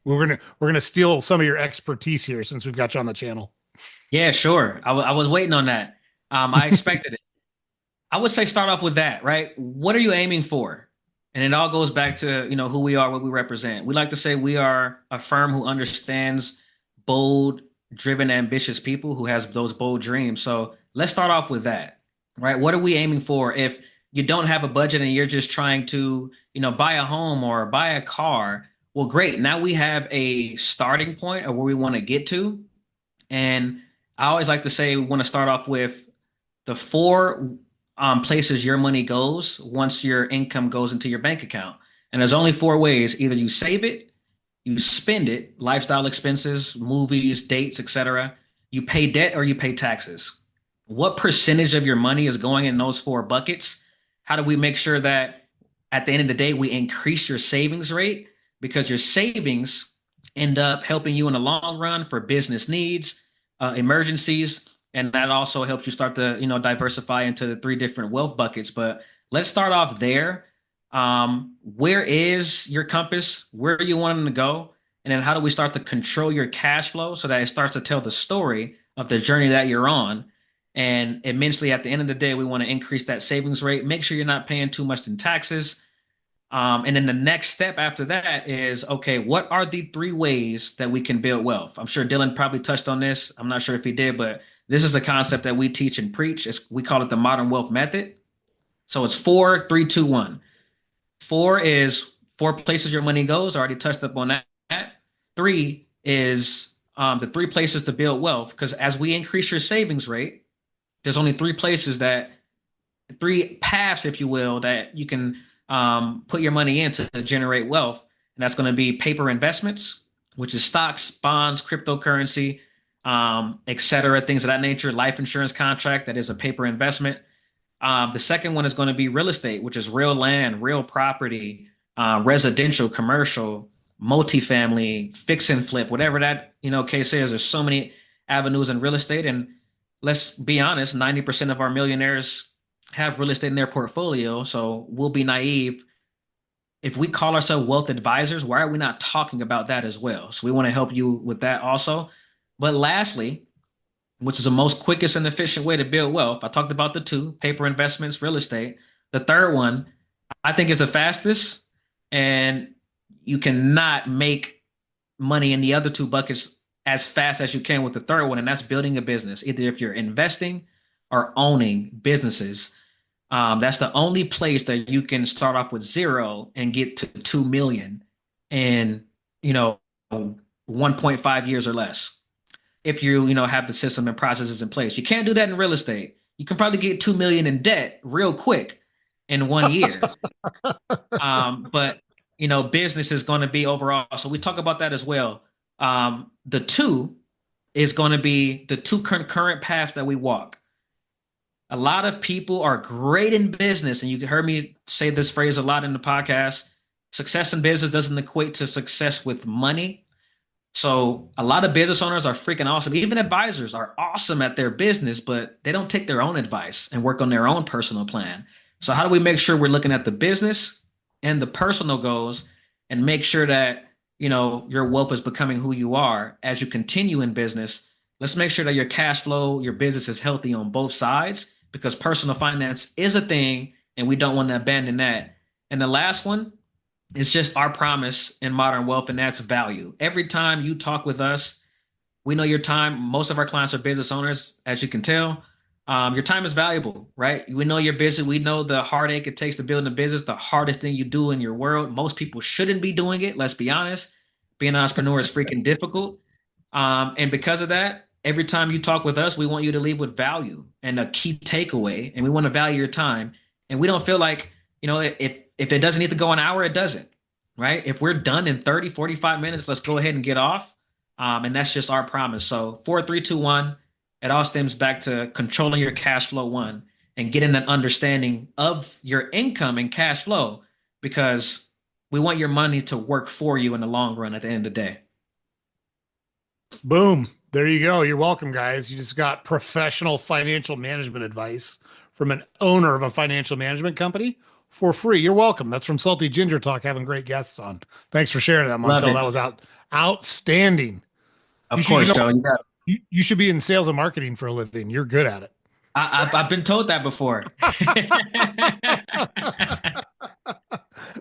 We're gonna steal some of your expertise here since we've got you on the channel. Yeah, sure. I was waiting on that. I expected it. I would say start off with that, right? What are you aiming for? And it all goes back to, who we are, what we represent. We like to say we are a firm who understands bold, driven, ambitious people who has those bold dreams. So let's start off with that, right? What are we aiming for? If you don't have a budget and you're just trying to, buy a home or buy a car, well, great. Now we have a starting point of where we want to get to. And I always like to say we want to start off with the four places your money goes once your income goes into your bank account. And there's only four ways. Either you save it, you spend it, lifestyle expenses, movies, dates, etc. You pay debt or you pay taxes. What percentage of your money is going in those four buckets? How do we make sure that at the end of the day, we increase your savings rate? Because your savings end up helping you in the long run for business needs, emergencies, and that also helps you start to diversify into the three different wealth buckets. But let's start off there. Where is your compass? Where are you wanting to go? And then how do we start to control your cash flow so that it starts to tell the story of the journey that you're on? And immensely at the end of the day, we want to increase that savings rate. Make sure you're not paying too much in taxes. And then the next step after that is, okay, what are the three ways that we can build wealth? I'm sure Dylan probably touched on this. I'm not sure if he did, but this is a concept that we teach and preach. We call it the modern wealth method. So it's four, three, two, one. Four is four places your money goes. I already touched up on that. Three is the three places to build wealth. Because as we increase your savings rate, there's only three paths, if you will, that you can put your money in to generate wealth. And that's going to be paper investments, which is stocks, bonds, cryptocurrency, et cetera, things of that nature. Life insurance contract, that is a paper investment. The second one is going to be real estate, which is real land, real property, residential, commercial, multifamily, fix and flip, whatever that case is. There's so many avenues in real estate, and let's be honest, 90% of our millionaires have real estate in their portfolio. So we'll be naive if we call ourselves wealth advisors. Why are we not talking about that as well? So we want to help you with that also. But lastly, which is the most quickest and efficient way to build wealth. I talked about the two, paper investments, real estate. The third one, I think is the fastest, and you cannot make money in the other two buckets as fast as you can with the third one, and that's building a business. Either if you're investing or owning businesses, that's the only place that you can start off with zero and get to 2 million in, 1.5 years or less if you have the system and processes in place. You can't do that in real estate. You can probably get 2 million in debt real quick in 1 year. But business is going to be overall. So we talk about that as well. The two is going to be the two concurrent paths that we walk. A lot of people are great in business, and you heard me say this phrase a lot in the podcast. Success in business doesn't equate to success with money. So a lot of business owners are freaking awesome. Even advisors are awesome at their business, but they don't take their own advice and work on their own personal plan. So how do we make sure we're looking at the business and the personal goals and make sure that, your wealth is becoming who you are as you continue in business? Let's make sure that your cash flow, your business is healthy on both sides, because personal finance is a thing and we don't want to abandon that. And the last one, it's just our promise in modern wealth, and that's value. Every time you talk with us, we know your time. Most of our clients are business owners, as you can tell. Your time is valuable, right? We know you're busy. We know the heartache it takes to build a business, the hardest thing you do in your world. Most people shouldn't be doing it. Let's be honest. Being an entrepreneur is freaking difficult. And because of that, every time you talk with us, we want you to leave with value and a key takeaway. And we want to value your time. And we don't feel like, if it doesn't need to go an hour, it doesn't, right? If we're done in 30, 45 minutes, let's go ahead and get off. And that's just our promise. So 4, 3, 2, 1, it all stems back to controlling your cash flow one and getting an understanding of your income and cash flow because we want your money to work for you in the long run at the end of the day. Boom. There you go. You're welcome, guys. You just got professional financial management advice from an owner of a financial management company for free. You're welcome. That's from Salty Ginger Talk, having great guests on. Thanks for sharing that, Love Montel. it. That was outstanding. You Of should, course, Joe. you should be in sales and marketing for a living. You're good at I've been told that before. it.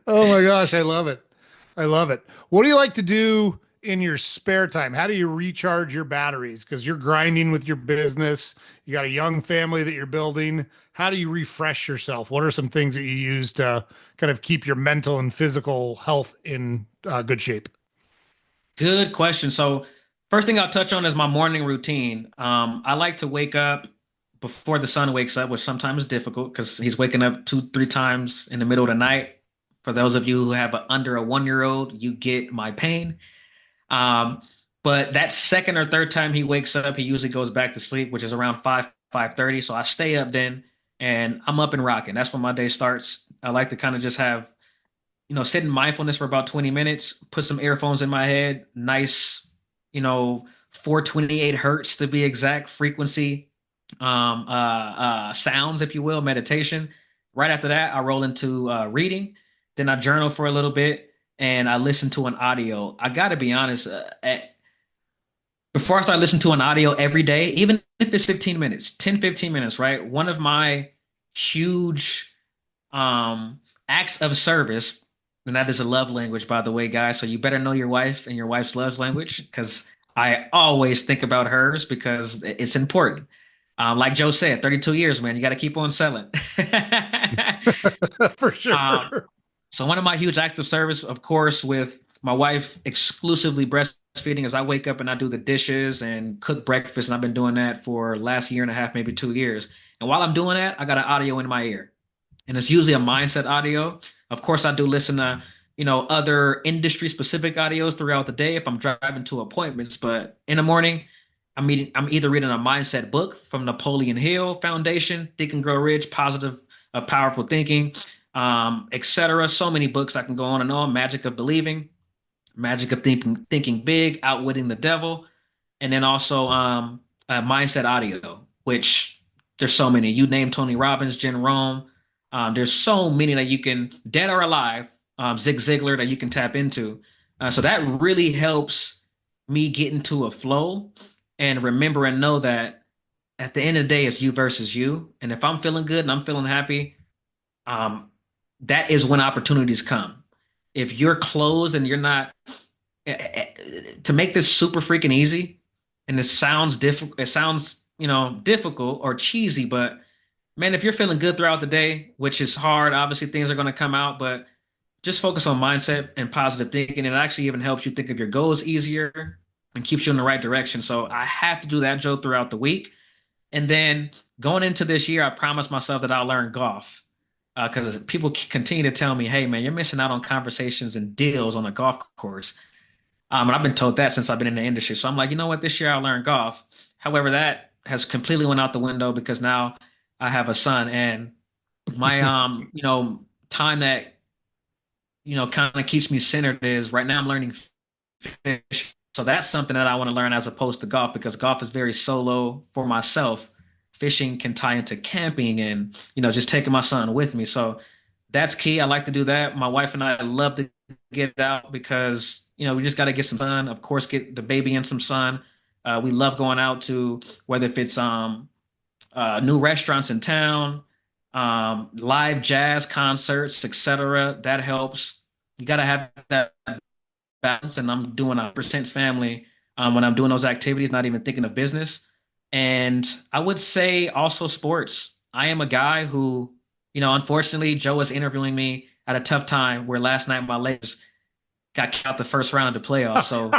Oh my gosh, I love it. I love it. What do you like to do in your spare time? How do you recharge your batteries? Because you're grinding with your business. You got a young family that you're building. How do you refresh yourself? What are some things that you use to kind of keep your mental and physical health in good shape? Good question. So, first thing I'll touch on is my morning routine. I like to wake up before the sun wakes up, which sometimes is difficult because he's waking up 2, 3 times in the middle of the night. For those of you who have under a 1 year old, you get my pain. Um, but that second or third time he wakes up, he usually goes back to sleep, which is around 5, 5:30. So I stay up then and I'm up and rocking. That's when my day starts. I like to kind of just have sit in mindfulness for about 20 minutes, put some earphones in my head, nice, 428 hertz to be exact frequency, sounds, if you will, meditation. Right after that, I roll into reading. Then I journal for a little bit and I listen to an audio. I got to be honest, before I start listening to an audio every day, even if it's 15 minutes, 10, 15 minutes, right? One of my huge acts of service, and that is a love language, by the way, guys. So you better know your wife and your wife's love language because I always think about hers because it's important. Like Joe said, 32 years, man, you got to keep on selling. For um, sure. so one of my huge acts of service, of course, with my wife exclusively breastfeeding is I wake up and I do the dishes and cook breakfast. And I've been doing that for last year and a half, maybe 2 years. And while I'm doing that, I got an audio in my ear. And it's usually a mindset audio. Of course, I do listen to, other industry specific audios throughout the day if I'm driving to appointments. But in the morning, I'm either reading a mindset book from Napoleon Hill Foundation, Think and Grow Rich, Positive, Powerful Thinking, etc. So many books I can go on and on. Magic of Believing, Magic of Thinking Big, Outwitting the Devil, and then also mindset audio, which there's so many. You name Tony Robbins, Jen Rome. There's so many that you can, dead or alive, Zig Ziglar that you can tap into. So that really helps me get into a flow and remember and know that at the end of the day, it's you versus you. And if I'm feeling good and I'm feeling happy, um, that is when opportunities come. If you're closed and you're not, to make this super freaking easy, and it sounds, difficult or cheesy, but man, if you're feeling good throughout the day, which is hard, obviously things are going to come out, but just focus on mindset and positive thinking. It actually even helps you think of your goals easier and keeps you in the right direction. So I have to do that, Joe, throughout the week. And then going into this year, I promised myself that I'll learn golf because people continue to tell me, hey, man, you're missing out on conversations and deals on a golf course. And I've been told that since I've been in the industry. So I'm like, you know what? This year I'll learn golf. However, that has completely went out the window because now I have a son and my time that kind of keeps me centered is right now I'm learning fish. So that's something that I want to learn as opposed to golf because golf is very solo for myself. Fishing can tie into camping and just taking my son with me. So that's key. I like to do that. My wife and I love to get out because we just got to get some sun. Of course, get the baby in some sun. We love going out to whether if it's new restaurants in town, live jazz concerts, etc. That helps. You got to have that balance, and I'm doing 100% family when I'm doing those activities, not even thinking of business. And I would say also sports. I am a guy who, unfortunately, Joe was interviewing me at a tough time where last night my Lakers got kicked out the first round of playoffs. So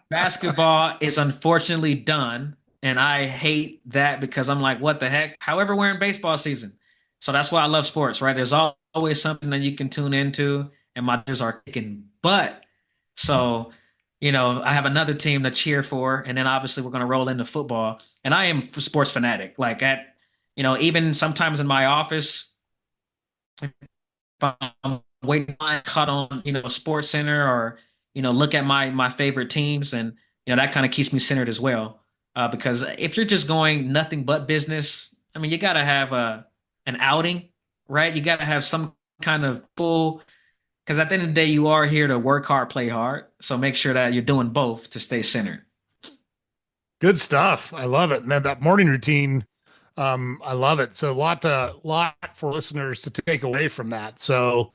basketball is unfortunately done. And I hate that because I'm like, what the heck? However, we're in baseball season. So that's why I love sports, right? There's always something that you can tune into, and my Dodgers are kicking butt. So, I have another team to cheer for, and then obviously we're going to roll into football. And I am a sports fanatic. Like even sometimes in my office, if I'm waiting to cut on, Sports Center or, look at my favorite teams, and that kind of keeps me centered as well. Because if you're just going nothing but business, I mean, you got to have an outing, right? You got to have some kind of pull. Because at the end of the day, you are here to work hard, play hard. So make sure that you're doing both to stay centered. Good stuff. I love it. And then that morning routine, I love it. So a lot for listeners to take away from that. So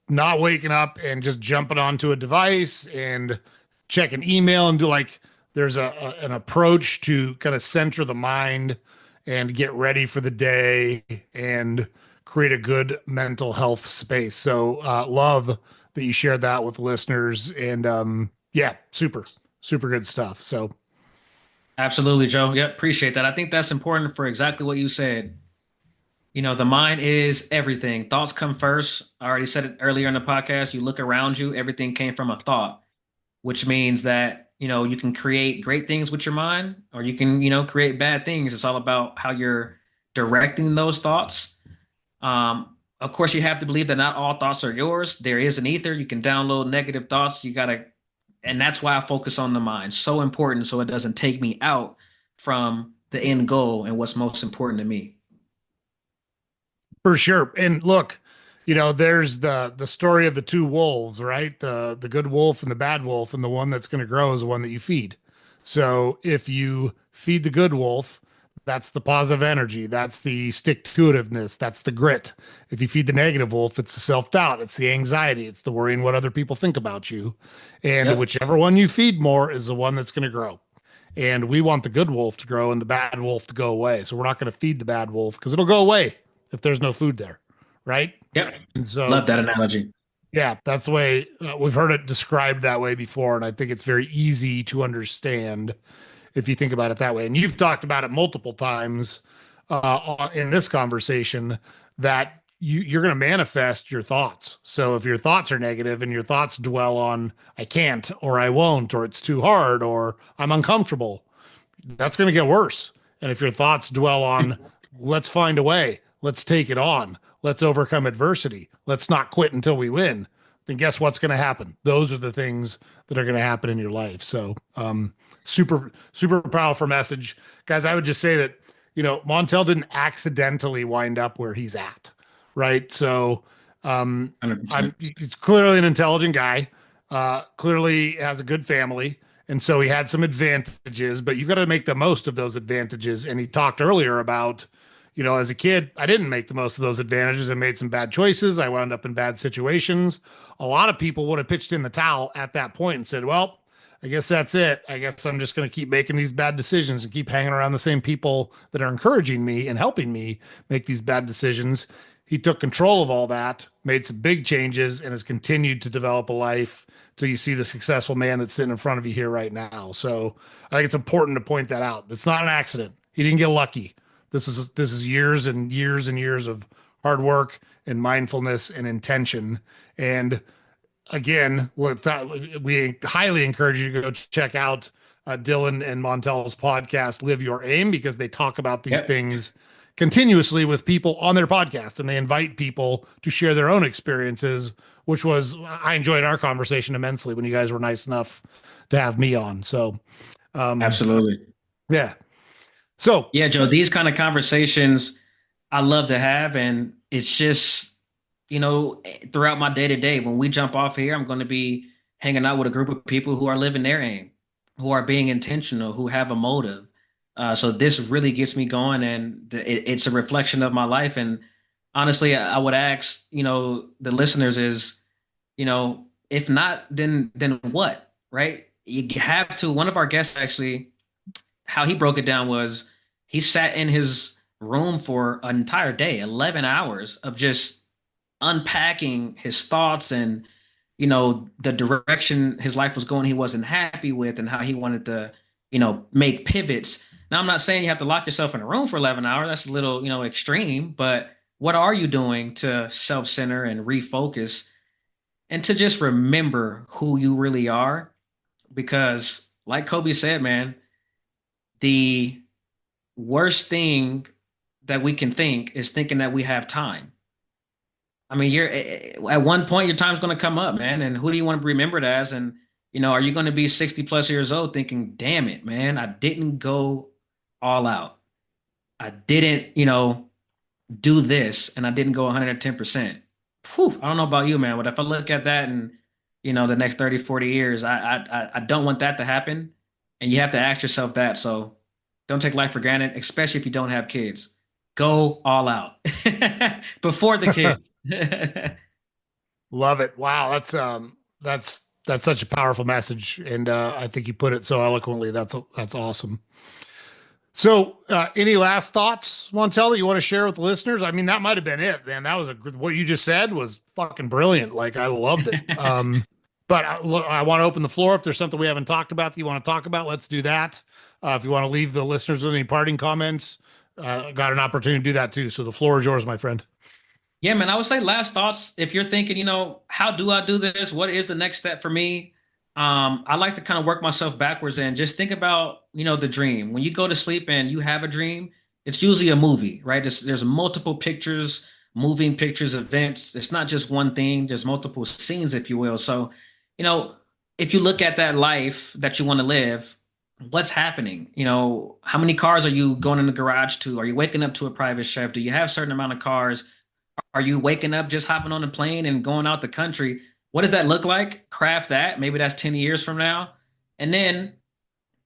not waking up and just jumping onto a device and checking email and do like there's an approach to kind of center the mind and get ready for the day and create a good mental health space. So love that you shared that with listeners and yeah, super good stuff. So Absolutely, Joe. Yep, appreciate that. I think that's important for exactly what you said. The mind is everything. Thoughts come first. I already said it earlier in the podcast. You look around you, everything came from a thought, which means that, you can create great things with your mind or you can, create bad things. It's all about how you're directing those thoughts. Of course, you have to believe that not all thoughts are yours. There is an ether. You can download negative thoughts. And that's why I focus on the mind. So important so it doesn't take me out from the end goal and what's most important to me. for sure. And look, there's the story of the two wolves, right? The good wolf and the bad wolf, and the one that's going to grow is the one that you feed. So if you feed the good wolf, that's the positive energy, that's the stick to itiveness, that's the grit. If you feed the negative wolf, it's the self-doubt, it's the anxiety, it's the worrying what other people think about you. And Yep. whichever one you feed more is the one that's going to grow. And we want the good wolf to grow and the bad wolf to go away. So we're not going to feed the bad wolf because it'll go away if there's no food there, right? Yep. And Love so, that analogy. yeah, that's the way we've heard it described that way before. And I think it's very easy to understand if you think about it that way. And you've talked about it multiple times in this conversation that you're going to manifest your thoughts. So if your thoughts are negative and your thoughts dwell on, I can't, or I won't, or it's too hard, or I'm uncomfortable, that's going to get worse. And if your thoughts dwell on, let's find a way, let's take it on, let's overcome adversity, let's not quit until we win, then guess what's going to happen? Those are the things that are going to happen in your life. So, super powerful message, guys. I would just say that, Montel didn't accidentally wind up where he's at, right? So, I'm 100%. he's clearly an intelligent guy, clearly has a good family. And so he had some advantages, but you've got to make the most of those advantages. And he talked earlier about, as a kid, I didn't make the most of those advantages. I made some bad choices. I wound up in bad situations. A lot of people would have pitched in the towel at that point and said, well, I guess that's it. I guess I'm just going to keep making these bad decisions and keep hanging around the same people that are encouraging me and helping me make these bad decisions. He took control of all that, made some big changes, and has continued to develop a life till you see the successful man that's sitting in front of you here right now. So I think it's important to point that out. It's not an accident. He didn't get lucky. This is years and years and years of hard work and mindfulness and intention. And again, we highly encourage you to go check out Dylan and Montel's podcast, Live Your Aim, because they talk about these Yep. things continuously with people on their podcast and they invite people to share their own experiences, which was, I enjoyed our conversation immensely when you guys were nice enough to have me on. So, um, Absolutely. yeah. So, Yeah, Joe, these kind of conversations I love to have. And it's just, throughout my day to day, when we jump off here, I'm going to be hanging out with a group of people who are living their aim, who are being intentional, who have a motive. So this really gets me going, and it's a reflection of my life. And honestly, I would ask, the listeners is, if not, then what, right? You have to. One of our guests actually, how he broke it down was he sat in his room for an entire day, 11 hours of just unpacking his thoughts and the direction his life was going he wasn't happy with and how he wanted to make pivots. Now I'm not saying you have to lock yourself in a room for 11 hours. That's a little extreme, but what are you doing to self-center and refocus and to just remember who you really are because, like Kobe said, man, the worst thing that we can think is thinking that we have time. I mean, you're at one point your time's going to come up, man. And who do you want to be remembered as? And are you going to be 60 plus years old thinking, "Damn it, man, I didn't go all out. I didn't, do this, and I didn't go 110%." Whew, I don't know about you, man, but if I look at that and the next 30, 40 years, I don't want that to happen. And you have to ask yourself that. So don't take life for granted, especially if you don't have kids. Go all out before the kid. Love it. Wow, that's such a powerful message, and I think you put it so eloquently. That's awesome. So, any last thoughts, Montel, that you want to share with the listeners? I mean, that might have been it, man. That was what you just said was fucking brilliant. Like, I loved it. But I want to open the floor. If there's something we haven't talked about that you want to talk about, let's do that. If you want to leave the listeners with any parting comments, got an opportunity to do that too. So the floor is yours, my friend. Yeah, man, I would say last thoughts. If you're thinking, how do I do this? What is the next step for me? I like to kind of work myself backwards and just think about, the dream. When you go to sleep and you have a dream, it's usually a movie, right? There's multiple pictures, moving pictures, events. It's not just one thing, there's multiple scenes, if you will. So, you know, if you look at that life that you want to live, what's happening? How many cars are you going in the garage to? Are you waking up to a private chef? Do you have a certain amount of cars? Are you waking up just hopping on a plane and going out the country? What does that look like? Craft that. Maybe that's 10 years from now. And then,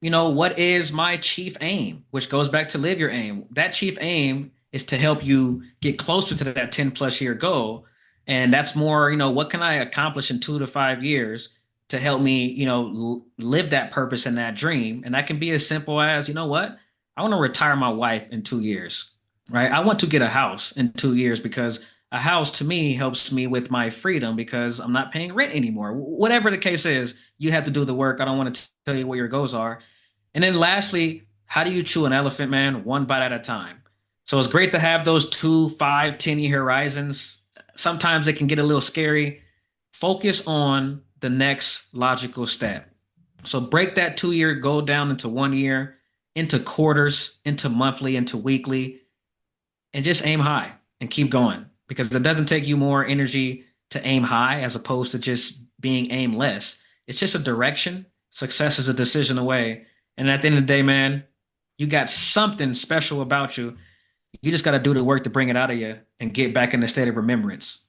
what is my chief aim? Which goes back to live your aim. That chief aim is to help you get closer to that 10 plus year goal. And that's more, what can I accomplish in 2 to 5 years to help me, live that purpose and that dream? And that can be as simple as, what? I want to retire my wife in 2 years, right? I want to get a house in 2 years because a house to me helps me with my freedom because I'm not paying rent anymore. Whatever the case is, you have to do the work. I don't want to tell you what your goals are. And then lastly, how do you chew an elephant, man? One bite at a time. So it's great to have those 2, 5, 10 year horizons. Sometimes it can get a little scary. Focus on the next logical step. So break that 2 year goal down into 1 year, into quarters, into monthly, into weekly, and just aim high and keep going because it doesn't take you more energy to aim high as opposed to just being aimless. It's just a direction. Success is a decision away. And at the end of the day, man, you got something special about you. You just got to do the work to bring it out of you and get back in the state of remembrance.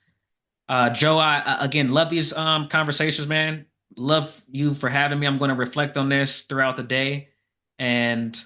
Joe, again love these conversations, man. Love you for having me. I'm going to reflect on this throughout the day, and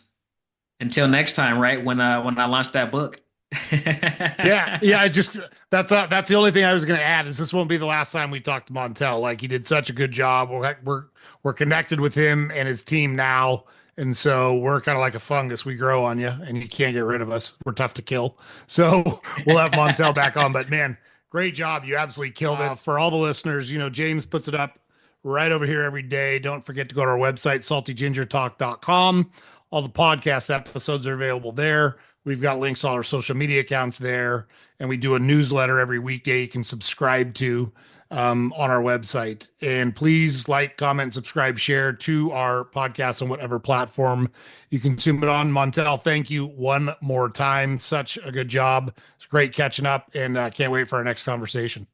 until next time, right when I launch that book. Yeah, yeah. I just that's the only thing I was going to add is this won't be the last time we talk to Montel. Like he did such a good job. We're connected with him and his team now, and so we're kind of like a fungus. We grow on you, and you can't get rid of us. We're tough to kill. So we'll have Montel back on. But man, great job. You absolutely killed it. For all the listeners, James puts it up right over here every day. Don't forget to go to our website, saltygingertalk.com. All the podcast episodes are available there. We've got links to all our social media accounts there, and we do a newsletter every weekday you can subscribe to on our website. And please like, comment, subscribe, share to our podcast on whatever platform you consume it on. Montel, thank you one more time. Such a good job. It's great catching up, and can't wait for our next conversation.